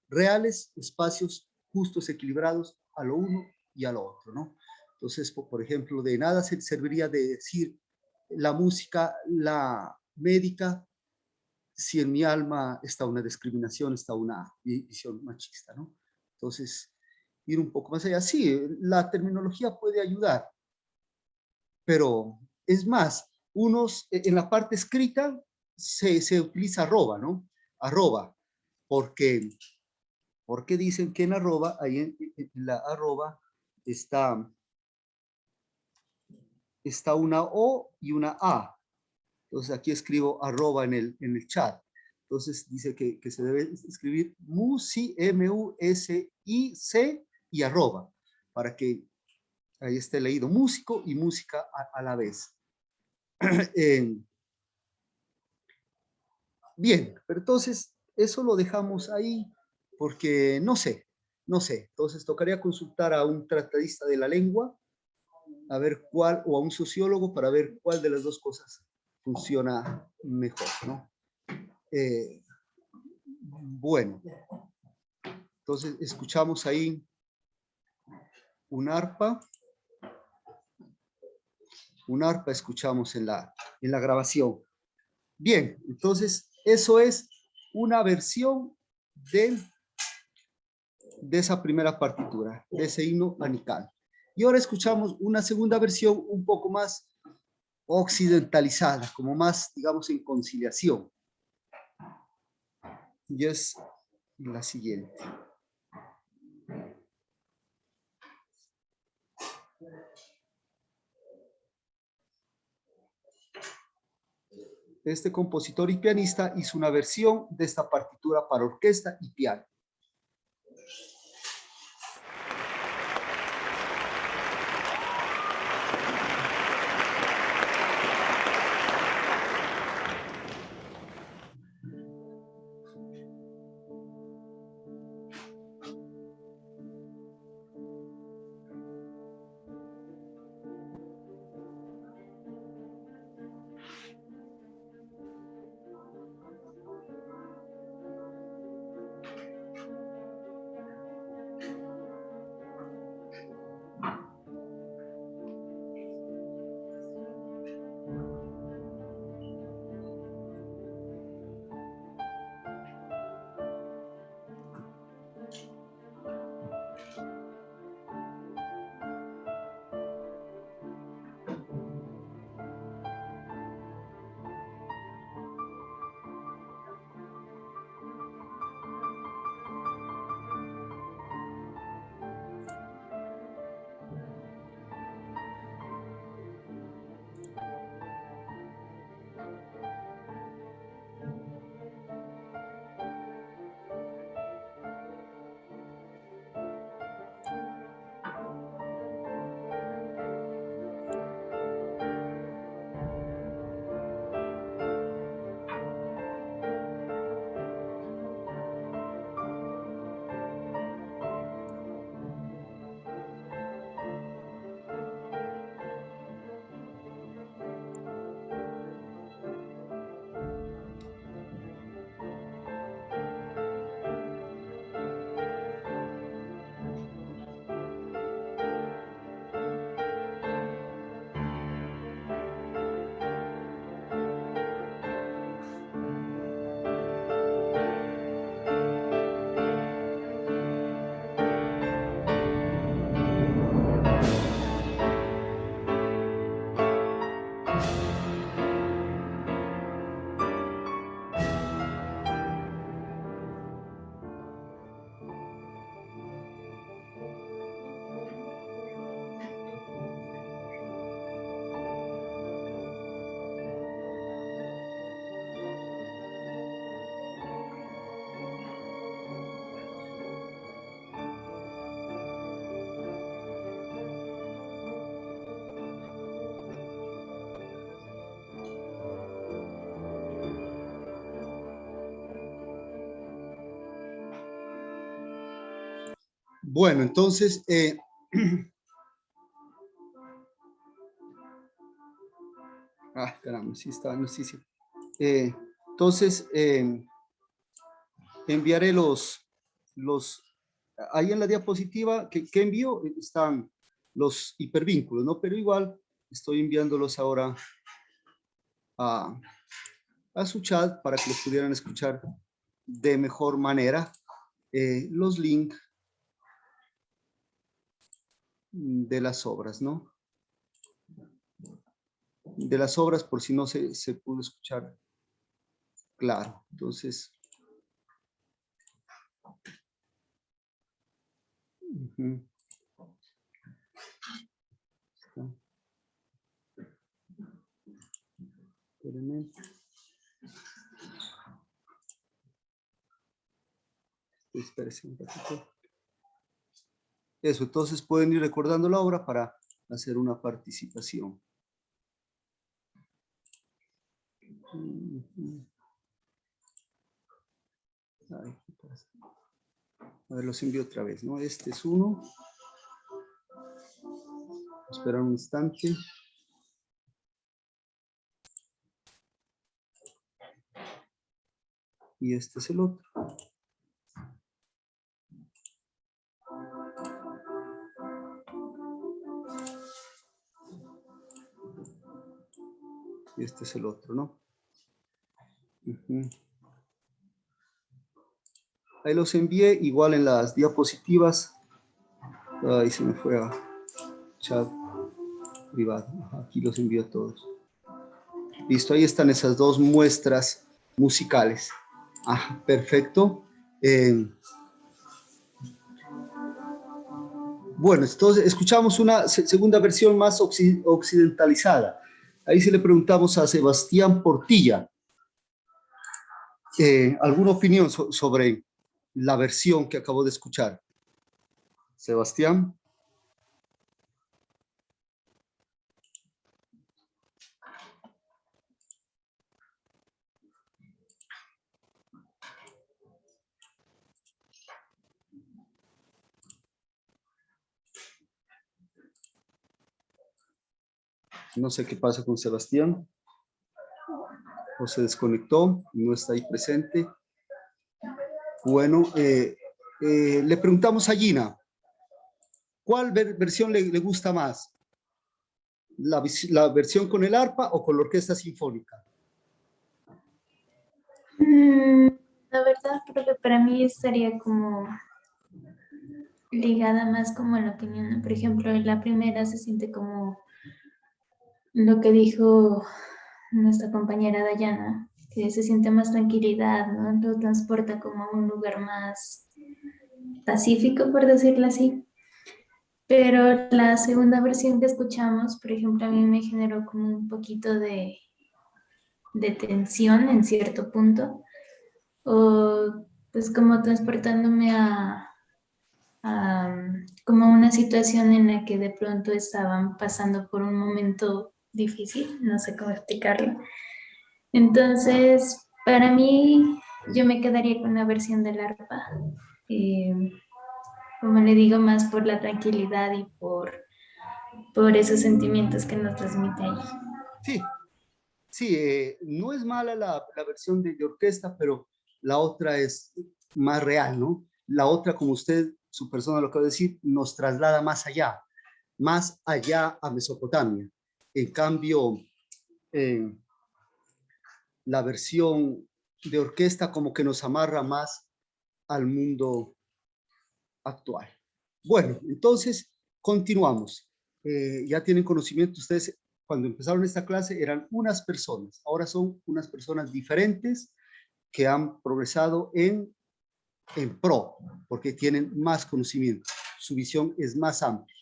Speaker 1: reales espacios justos, equilibrados a lo uno y a lo otro, ¿no? Entonces, por ejemplo, de nada se serviría de decir la música, la médica, si en mi alma está una discriminación, está una visión machista, ¿no? Entonces, ir un poco más allá. Sí, la terminología puede ayudar, pero es más, en la parte escrita se utiliza arroba, ¿no? Arroba, porque dicen que en arroba, ahí en la arroba está una O y una A. Entonces aquí escribo arroba en el chat. Entonces dice que se debe escribir musi, M-U-S-I-C y arroba, para que ahí esté leído músico y música a la vez. Bien, pero entonces eso lo dejamos ahí porque no sé, no sé. Entonces tocaría consultar a un tratadista de la lengua, a ver cuál, o a un sociólogo para ver cuál de las dos cosas funciona mejor, ¿no? Bueno, entonces escuchamos ahí un arpa escuchamos en la grabación. Bien, entonces eso es una versión de esa primera partitura, de ese himno anical. Y ahora escuchamos una segunda versión un poco más occidentalizada, como más, digamos, en conciliación. Y es la siguiente. Este compositor y pianista hizo una versión de esta partitura para orquesta y piano. Bueno, entonces, caramba, sí está, no, sí, sí. Entonces, enviaré ahí en la diapositiva que envío están los hipervínculos, ¿no? Pero igual estoy enviándolos ahora a su chat para que los pudieran escuchar de mejor manera. Los links de las obras, ¿no? De las obras, por si no se pudo escuchar claro. Entonces, espérenme. Espérense un ratito. Eso, entonces pueden ir recordando la obra para hacer una participación. Ay, ¿qué pasa? A ver, los envío otra vez, ¿no? Este es uno. Esperar un instante. Y este es el otro. Y este es el otro, ¿no? Ahí los envié, igual en las diapositivas. Ahí se me fue a chat privado. Aquí los envío a todos. Listo, ahí están esas dos muestras musicales. Perfecto. Bueno, entonces escuchamos una segunda versión más occidentalizada. Ahí sí le preguntamos a Sebastián Portilla. ¿Alguna opinión sobre la versión que acabo de escuchar? Sebastián. No sé qué pasa con Sebastián. O se desconectó, no está ahí presente. Bueno, le preguntamos a Gina, ¿cuál versión le gusta más? ¿La versión con el arpa o con la orquesta sinfónica?
Speaker 4: La verdad creo que para mí estaría como ligada más como a la opinión, ¿no? Por ejemplo, la primera se siente como lo que dijo nuestra compañera Dayana, que se siente más tranquilidad, ¿no? Lo transporta como a un lugar más pacífico, por decirlo así. Pero la segunda versión que escuchamos, por ejemplo, a mí me generó como un poquito de tensión en cierto punto, o pues como transportándome a como una situación en la que de pronto estaban pasando por un momento difícil, no sé cómo explicarlo. Entonces, para mí, yo me quedaría con la versión del arpa, como le digo, más por la tranquilidad y por esos sentimientos que nos transmite ahí.
Speaker 1: Sí, no es mala la versión de orquesta, pero la otra es más real, ¿no? La otra, como usted, su persona lo acaba de decir, nos traslada más allá a Mesopotamia. En cambio, la versión de orquesta como que nos amarra más al mundo actual. Bueno, entonces continuamos. Ya tienen conocimiento ustedes, cuando empezaron esta clase eran unas personas, ahora son unas personas diferentes que han progresado en pro, porque tienen más conocimiento, su visión es más amplia.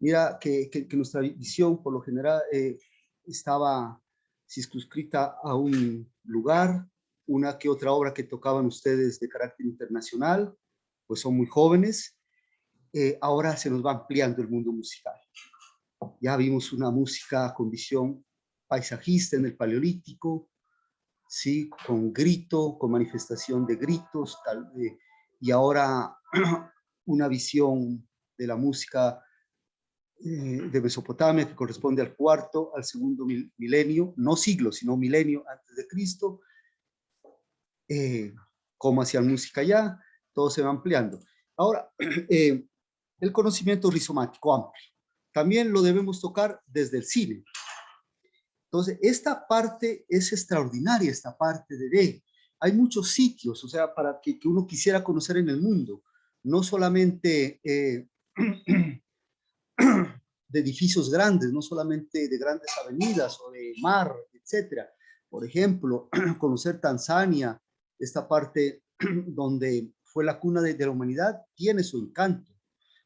Speaker 1: Mira que nuestra visión por lo general estaba circunscrita a un lugar, una que otra obra que tocaban ustedes de carácter internacional, pues son muy jóvenes. Ahora se nos va ampliando el mundo musical. Ya vimos una música con visión paisajista en el Paleolítico, ¿sí? Con grito, con manifestación de gritos, y ahora una visión de la música de Mesopotamia que corresponde al cuarto, al segundo milenio, no siglo, sino milenio antes de Cristo, como hacían música ya, todo se va ampliando. Ahora, el conocimiento rizomático amplio, también lo debemos tocar desde el cine. Entonces, esta parte es extraordinaria, esta parte de hay muchos sitios, o sea, para que uno quisiera conocer en el mundo, no solamente de edificios grandes, no solamente de grandes avenidas o de mar, etcétera. Por ejemplo, conocer Tanzania, esta parte donde fue la cuna de la humanidad, tiene su encanto.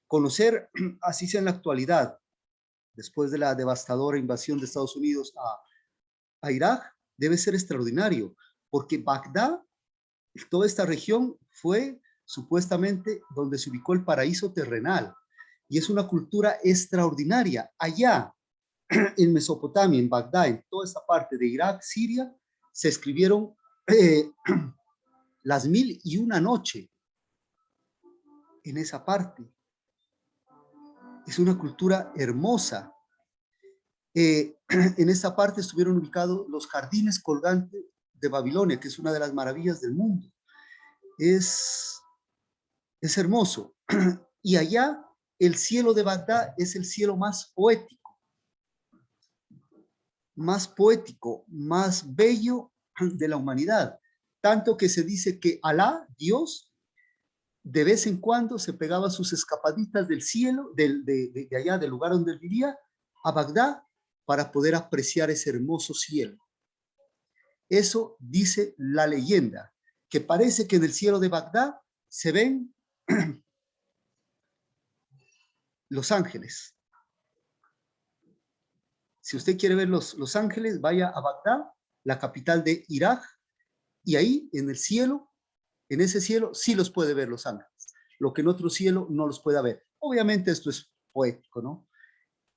Speaker 1: Conocer, así sea en la actualidad, después de la devastadora invasión de Estados Unidos a Irak, debe ser extraordinario, porque Bagdad, toda esta región, fue supuestamente donde se ubicó el paraíso terrenal, y es una cultura extraordinaria. Allá, en Mesopotamia, en Bagdad, en toda esta parte de Irak, Siria, se escribieron las 1001 noches. en esa parte. Es una cultura hermosa. En esta parte estuvieron ubicados los jardines colgantes de Babilonia, que es una de las maravillas del mundo. Es hermoso. Y allá el cielo de Bagdad es el cielo más poético, más bello de la humanidad. Tanto que se dice que Alá, Dios, de vez en cuando se pegaba sus escapaditas del cielo, de allá, del lugar donde él vivía, a Bagdad, para poder apreciar ese hermoso cielo. Eso dice la leyenda, que parece que en el cielo de Bagdad se ven los ángeles. Si usted quiere ver los ángeles, vaya a Bagdad, la capital de Irak, y ahí en el cielo, en ese cielo sí los puede ver los ángeles, lo que en otro cielo no los pueda ver. Obviamente esto es poético, ¿no?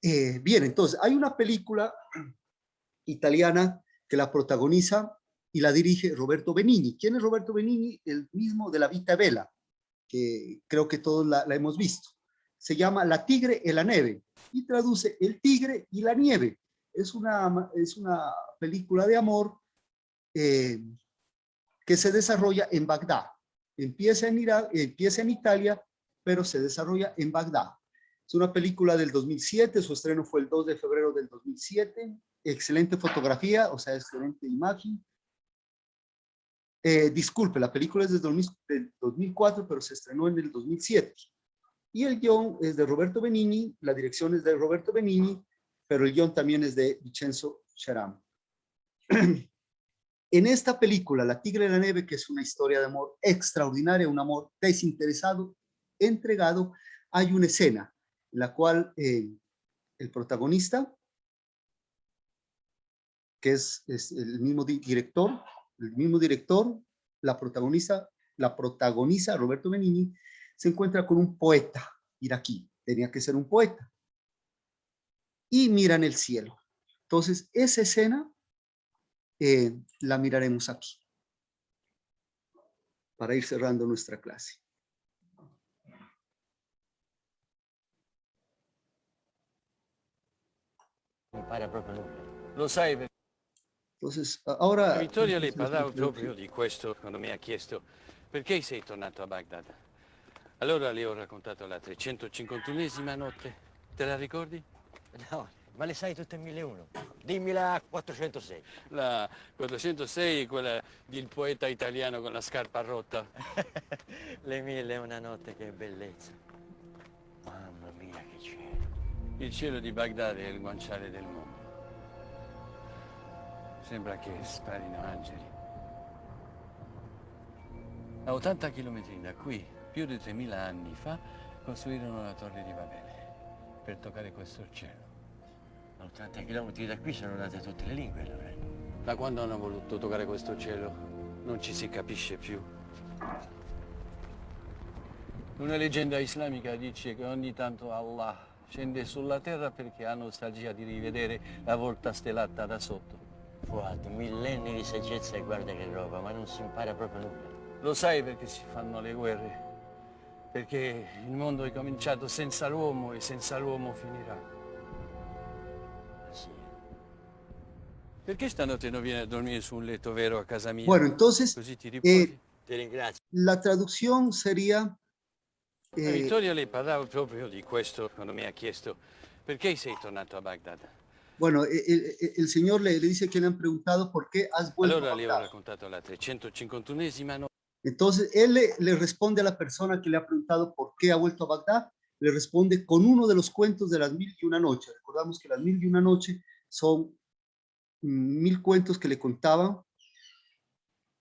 Speaker 1: Bien, entonces hay una película italiana que la protagoniza y la dirige Roberto Benigni. ¿Quién es Roberto Benigni? El mismo de La Vita Bella, que creo que todos la hemos visto. Se llama La tigre y la nieve y traduce El tigre y la nieve. Es una película de amor que se desarrolla en Bagdad. Empieza en Irak, empieza en Italia, pero se desarrolla en Bagdad. Es una película del 2007, su estreno fue el 2 de febrero del 2007. Excelente fotografía, o sea, excelente imagen. Disculpe, la película es del 2004, pero se estrenó en el 2007. Y el guión es de Roberto Benigni, la dirección es de Roberto Benigni, pero el guión también es de Vincenzo Ceramo. En esta película, La tigre de la nieve, que es una historia de amor extraordinaria, un amor desinteresado, entregado, hay una escena en la cual el protagonista, que es el mismo director, la protagoniza Roberto Benigni, se encuentra con un poeta iraquí, tenía que ser un poeta, y miran el cielo. Entonces, esa escena la miraremos aquí, para ir cerrando nuestra clase.
Speaker 13: Impara proprio nulla. Lo sai,
Speaker 1: Entonces, ahora...
Speaker 14: Vittorio le parlava proprio di questo quando mi ha chiesto perché sei tornato a Baghdad. Allora le ho raccontato la 351esima notte. Te la ricordi?
Speaker 13: No, ma le sai tutte in 1001. Dimmi la 406.
Speaker 14: La 406 è quella del poeta italiano con la scarpa rotta.
Speaker 13: Le 1001 notte, che bellezza. Mamma mia, che cielo.
Speaker 14: Il cielo di Baghdad è il guanciale del mondo. Sembra che sparino angeli. A 80 chilometri da qui, più di 3000 anni fa, costruirono la torre di Babele per toccare questo cielo.
Speaker 13: A 80 chilometri da qui sono nate tutte le lingue, allora.
Speaker 14: Da quando hanno voluto toccare questo cielo non ci si capisce più. Una leggenda islamica dice che ogni tanto Allah scende sulla terra perché ha nostalgia di rivedere la volta stellata da sotto.
Speaker 13: Guarda, millenni di saggezza e guarda che roba, ma non si impara proprio nulla.
Speaker 14: Lo sai perché si fanno le guerre? Perché il mondo è cominciato senza l'uomo e senza l'uomo finirà.
Speaker 13: Sì.
Speaker 14: Perché stanotte non vieni a dormire su un letto vero a casa mia?
Speaker 1: Bueno, entonces,
Speaker 14: Così ti riposi.
Speaker 13: Ti ringrazio.
Speaker 1: la traducción sería...
Speaker 14: A Vittorio le parlava proprio di questo quando mi ha chiesto perché sei tornato a Baghdad.
Speaker 1: Bueno, el señor le dice que le han preguntado por qué has vuelto
Speaker 14: Allora
Speaker 1: a
Speaker 14: le ho
Speaker 1: Bagdad.
Speaker 14: raccontato la 351esima notte.
Speaker 1: Entonces, él le responde a la persona que le ha preguntado por qué ha vuelto a Bagdad, le responde con uno de los cuentos de las 1001 noches. Recordamos que las 1001 noches son 1000 cuentos que le contaba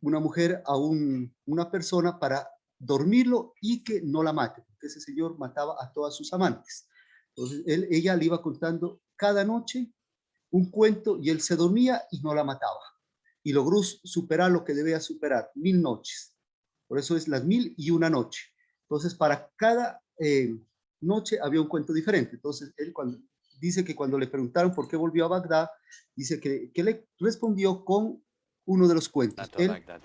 Speaker 1: una mujer a una persona para dormirlo y que no la mate, porque ese señor mataba a todas sus amantes. Entonces, ella le iba contando cada noche un cuento y él se dormía y no la mataba. Y logró superar lo que debía superar, 1000 noches. Por eso es las 1001 noches. Entonces, para cada noche había un cuento diferente. Entonces, él dice que cuando le preguntaron por qué volvió a Bagdad, dice que le respondió con uno de los cuentos.
Speaker 14: Baghdad.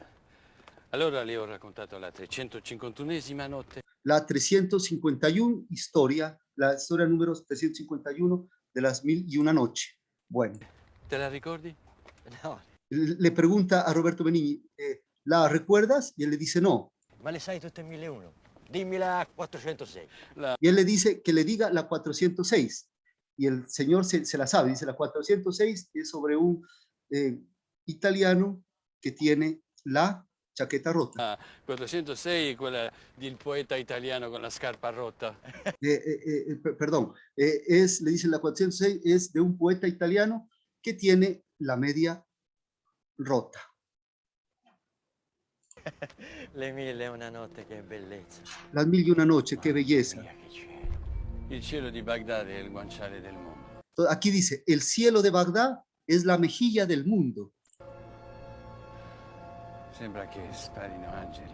Speaker 14: Allora le ho raccontato la 351esima notte.
Speaker 1: La 351 historia, la historia número 351 de las 1001 noche. Bueno.
Speaker 14: Te la ricordi?
Speaker 13: No.
Speaker 1: Le pregunta a Roberto Benigni, ¿la recuerdas? Y él le dice no.
Speaker 13: Ma le sai tutte 1001? Dimmi la 406.
Speaker 1: Y él le dice que le diga la 406. Y el señor se la sabe, dice la 406 es sobre un italiano que tiene la chaqueta rota.
Speaker 14: 406 quella del poeta italiano con la scarpa rotta.
Speaker 1: Perdón, le dice la 406 es de un poeta italiano que tiene la media rota.
Speaker 13: Le 1001 notte, che bellezza.
Speaker 1: Las 1001 noche, qué belleza.
Speaker 14: Il cielo di Baghdad è il guanciale del mondo.
Speaker 1: Aquí dice, el cielo de Bagdad es la mejilla del mundo.
Speaker 14: Sembra che sparino angeli.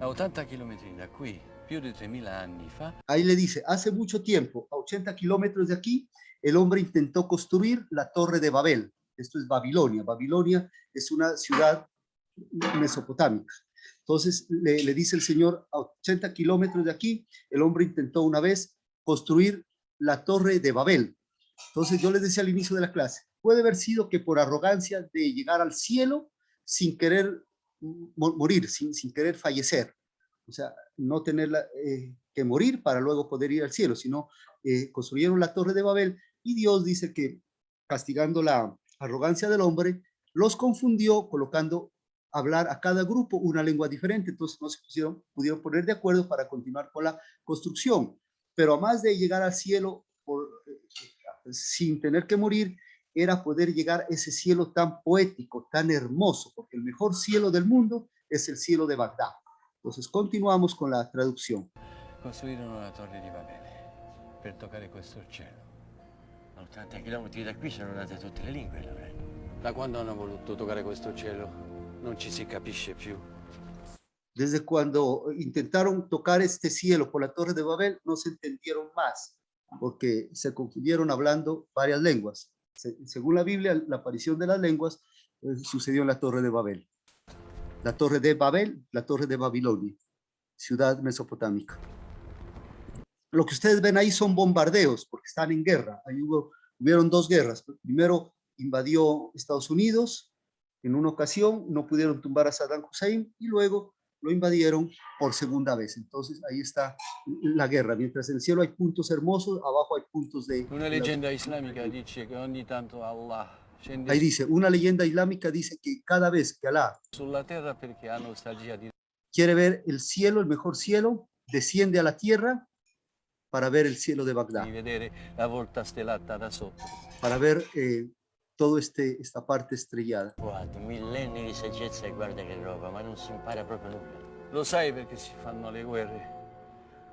Speaker 14: A 80 chilometri da qui, più di 3000 anni fa.
Speaker 1: Ahí le dice, hace mucho tiempo, a 80 kilómetros de aquí, el hombre intentó construir la Torre de Babel. Esto es Babilonia. Babilonia es una ciudad mesopotámica. Entonces le dice el Señor, a 80 kilómetros de aquí, el hombre intentó una vez construir la Torre de Babel. Entonces yo les decía al inicio de la clase, puede haber sido que por arrogancia de llegar al cielo sin querer morir, sin querer fallecer. O sea, no tener que morir para luego poder ir al cielo, sino construyeron la Torre de Babel y Dios dice que castigando la arrogancia del hombre, los confundió colocando hablar a cada grupo una lengua diferente, entonces no se pudieron poner de acuerdo para continuar con la construcción. Pero a más de llegar al cielo sin tener que morir, era poder llegar a ese cielo tan poético, tan hermoso, porque el mejor cielo del mundo es el cielo de Bagdad. Entonces continuamos con la traducción.
Speaker 14: Costruirono la Torre di Babele per toccare questo cielo.
Speaker 13: A 80 chilometri da qui sono nate tutte le lingue, Lorenzo.
Speaker 14: Da quando hanno voluto toccare questo cielo non ci si capisce più.
Speaker 1: Desde cuando intentaron tocar este cielo por la Torre de Babel, no se entendieron más, porque se confundieron hablando varias lenguas. Según la Biblia, la aparición de las lenguas sucedió en la Torre de Babel. La Torre de Babel, la Torre de Babilonia, ciudad mesopotámica. Lo que ustedes ven ahí son bombardeos, porque están en guerra. Ahí hubieron dos guerras. Primero invadió Estados Unidos, en una ocasión no pudieron tumbar a Saddam Hussein y luego lo invadieron por segunda vez. Entonces ahí está la guerra. Mientras en el cielo hay puntos hermosos, abajo hay puntos de...
Speaker 14: Una leyenda islámica dice que ogni tanto Allah scende
Speaker 1: Ahí dice, una leyenda islámica dice que cada vez que Alá
Speaker 14: sulla terra perché ha nostalgia di
Speaker 1: quiere ver el cielo, el mejor cielo, desciende a la tierra para ver el cielo de Bagdad,
Speaker 14: vedere la volta stellata da sotto.
Speaker 1: para ver todo esta parte estrellada.
Speaker 13: Guarda, millenni di saggezza e guarda che roba, ma non si impara proprio nulla.
Speaker 14: Lo sai perché si fanno le guerre?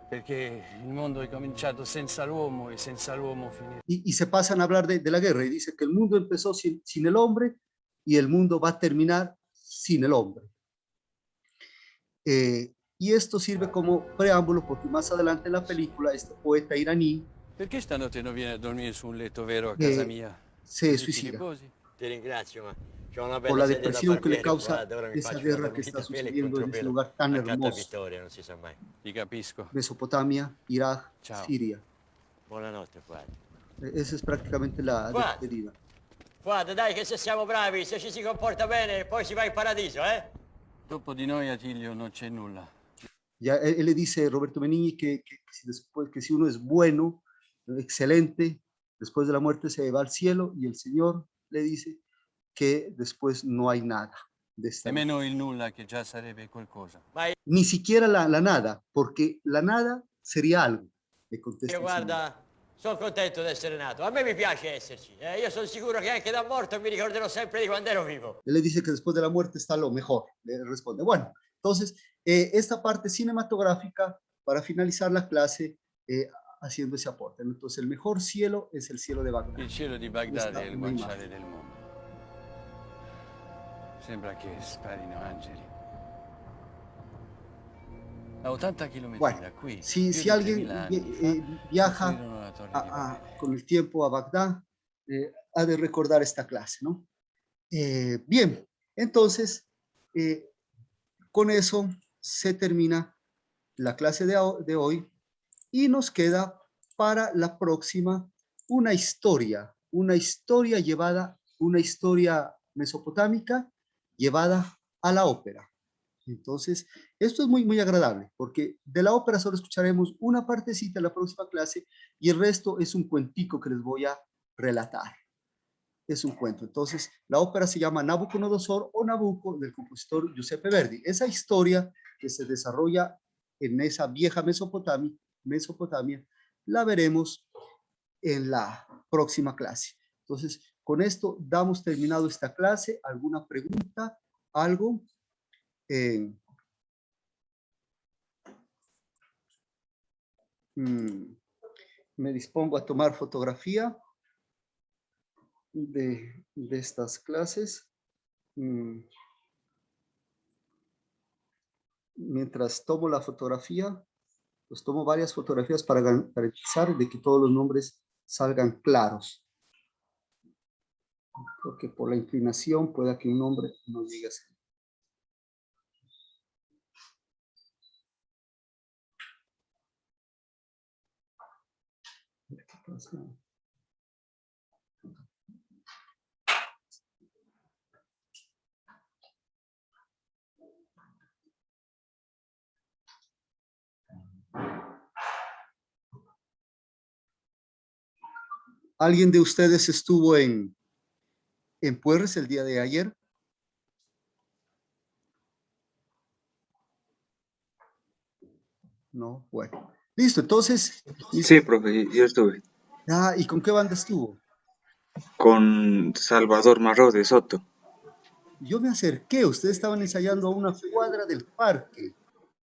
Speaker 14: Perché il mondo è cominciato senza l'uomo e senza l'uomo finirà.
Speaker 1: Y se pasan a hablar de la guerra y dice que el mundo empezó sin el hombre y el mundo va a terminar sin el hombre. Y esto sirve como preámbulo porque más adelante en la película este poeta iraní
Speaker 14: Perché stanotte non viene a dormire su un letto vero a casa mia?
Speaker 1: se suicida
Speaker 13: Ti ringrazio, ma c'ho una
Speaker 1: por
Speaker 13: bella
Speaker 1: la
Speaker 13: sedia da
Speaker 1: depresión que le
Speaker 13: barbiere,
Speaker 1: causa
Speaker 13: guarda, ora mi
Speaker 1: esa
Speaker 13: faccio
Speaker 1: guerra
Speaker 13: una
Speaker 1: que está
Speaker 13: dormita pelle
Speaker 1: sucediendo en ese
Speaker 13: contropelo.
Speaker 1: lugar tan
Speaker 13: Accanto a
Speaker 1: hermoso.
Speaker 13: Vittoria, non si sa mai.
Speaker 14: Ti capisco.
Speaker 1: Mesopotamia, Irak,
Speaker 14: Ciao.
Speaker 1: Siria.
Speaker 13: Buonanotte, guarda.
Speaker 1: Esa es prácticamente la
Speaker 13: Guarda.
Speaker 1: despedida.
Speaker 13: Guarda, dai, che se siamo bravi, se ci si comporta bene, poi si va in paradiso, eh?
Speaker 14: Dopo di noi, Attilio, non c'è nulla.
Speaker 1: Ya él le dice, Roberto Benigni, que si uno es bueno, excelente, después de la muerte se va al cielo, y el Señor le dice que después no hay nada de esta vida.
Speaker 14: Nemmeno il nulla, che già sarebbe qualcosa.
Speaker 1: Ni siquiera la nada, porque la nada sería algo, le contesta
Speaker 13: Io
Speaker 1: el Señor.
Speaker 13: guarda, sono contento di essere nato. A me mi piace esserci. Io sono sicuro che anche da morto mi ricorderò sempre di quando ero vivo.
Speaker 1: Él le dice que después de la muerte está lo mejor, le responde. Bueno, entonces, esta parte cinematográfica, para finalizar la clase, haciendo ese aporte. Entonces, el mejor cielo es el cielo de Bagdad.
Speaker 14: Il cielo di Baghdad
Speaker 1: Questa
Speaker 14: è il
Speaker 1: una
Speaker 14: guanciale del mondo. Sembra che sparino angeli. A 80 chilometri
Speaker 1: Bueno,
Speaker 14: da qui,
Speaker 1: si
Speaker 14: più di
Speaker 1: alguien
Speaker 14: 3000 anni fa,
Speaker 1: viaja
Speaker 14: costruirono la Torre di Babele.
Speaker 1: con el tiempo a Bagdad, ha de recordar esta clase, ¿no? Bien, Entonces, con eso se termina la clase de hoy y nos queda para la próxima una historia mesopotámica llevada a la ópera. Entonces, esto es muy, muy agradable, porque de la ópera solo escucharemos una partecita en la próxima clase y el resto es un cuentico que les voy a relatar. Es un cuento. Entonces, la ópera se llama Nabucodonosor o Nabucco, del compositor Giuseppe Verdi. Esa historia que se desarrolla en esa vieja Mesopotamia, la veremos en la próxima clase. Entonces, con esto damos terminado esta clase. ¿Alguna pregunta? ¿Algo? Me dispongo a tomar fotografía de estas clases. Mientras tomo la fotografía, pues tomo varias fotografías para garantizar de que todos los nombres salgan claros. Porque por la inclinación pueda que un nombre no llegue a ser. ¿Qué pasa? ¿Alguien de ustedes estuvo en Puerres el día de ayer? No, bueno. Listo, entonces.
Speaker 15: Sí, profe, yo estuve.
Speaker 1: Ah, ¿y con qué banda estuvo?
Speaker 15: Con Salvador Marró de Soto.
Speaker 1: Yo me acerqué, ustedes estaban ensayando a una cuadra del parque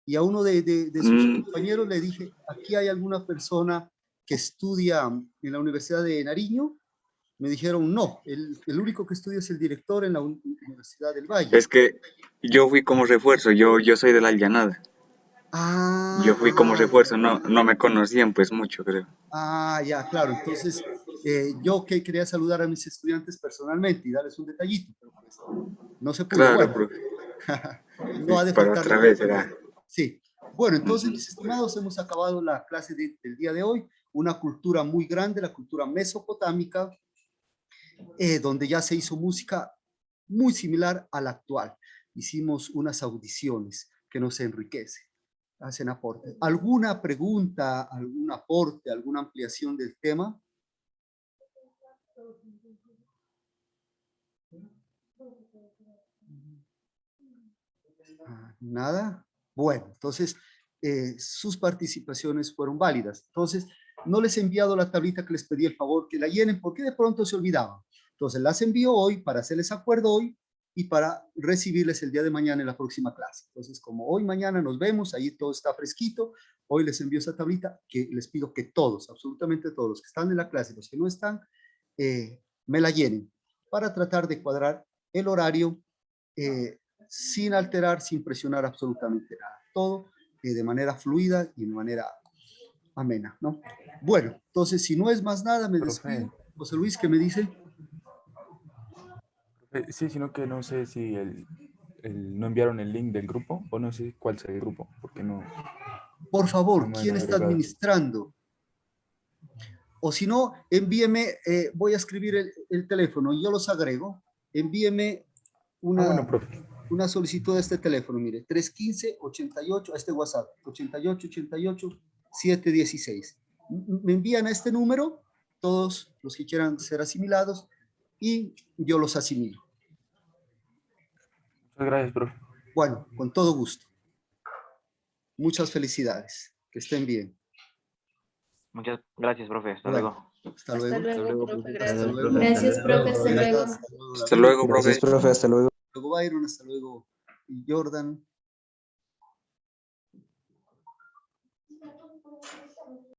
Speaker 1: y a uno de sus compañeros le dije, ¿aquí hay alguna persona que estudia en la Universidad de Nariño? Me dijeron, no, el único que estudia es el director en la Universidad del Valle.
Speaker 15: Es que yo fui como refuerzo, yo soy de la Llanada. Yo fui como refuerzo, no me conocían pues mucho, creo.
Speaker 1: Ah, ya, claro. Entonces, yo que quería saludar a mis estudiantes personalmente y darles un detallito, pero pues, no se pudo.
Speaker 15: Claro,
Speaker 1: bueno.
Speaker 15: profe.
Speaker 1: No ha de
Speaker 15: Para
Speaker 1: faltar
Speaker 15: otra
Speaker 1: nada.
Speaker 15: vez será.
Speaker 1: Sí. Bueno, entonces, mis estimados, hemos acabado la clase del día de hoy. Una cultura muy grande, la cultura mesopotámica, donde ya se hizo música muy similar a la actual. Hicimos unas audiciones que nos enriquecen, hacen aporte. ¿Alguna pregunta, algún aporte, alguna ampliación del tema? Nada. Bueno, entonces sus participaciones fueron válidas. Entonces, no les he enviado la tablita que les pedí el favor que la llenen porque de pronto se olvidaban. Entonces, las envío hoy para hacerles acuerdo hoy y para recibirles el día de mañana en la próxima clase. Entonces, como hoy, mañana nos vemos, ahí todo está fresquito, hoy les envío esa tablita que les pido que todos, absolutamente todos los que están en la clase y los que no están, me la llenen para tratar de cuadrar el horario sin alterar, sin presionar absolutamente nada. Todo de manera fluida y de manera amena, ¿no? Bueno, entonces, si no es más nada, me despido. José Luis, ¿qué me dice?
Speaker 11: Sí, sino que no sé si no enviaron el link del grupo o no sé cuál sea el grupo, porque no.
Speaker 1: Por favor,
Speaker 11: no
Speaker 1: ¿quién está administrando? O si no, envíeme, voy a escribir el teléfono y yo los agrego. Envíeme una solicitud de este teléfono, mire, 315-88, a este WhatsApp, 88-88-716. Me envían a este número todos los que quieran ser asimilados y yo los asimilo.
Speaker 11: Muchas gracias, profe.
Speaker 1: Bueno, con todo gusto. Muchas felicidades. Que estén bien.
Speaker 10: Muchas gracias, profe. Hasta
Speaker 1: Bueno,
Speaker 10: luego.
Speaker 1: Hasta luego.
Speaker 9: Hasta luego, profe. Gracias.
Speaker 1: Hasta luego.
Speaker 9: Gracias, profe. Hasta luego.
Speaker 15: Hasta luego, profe.
Speaker 3: Gracias, profe. Hasta luego.
Speaker 1: Luego Byron, hasta luego Jordan.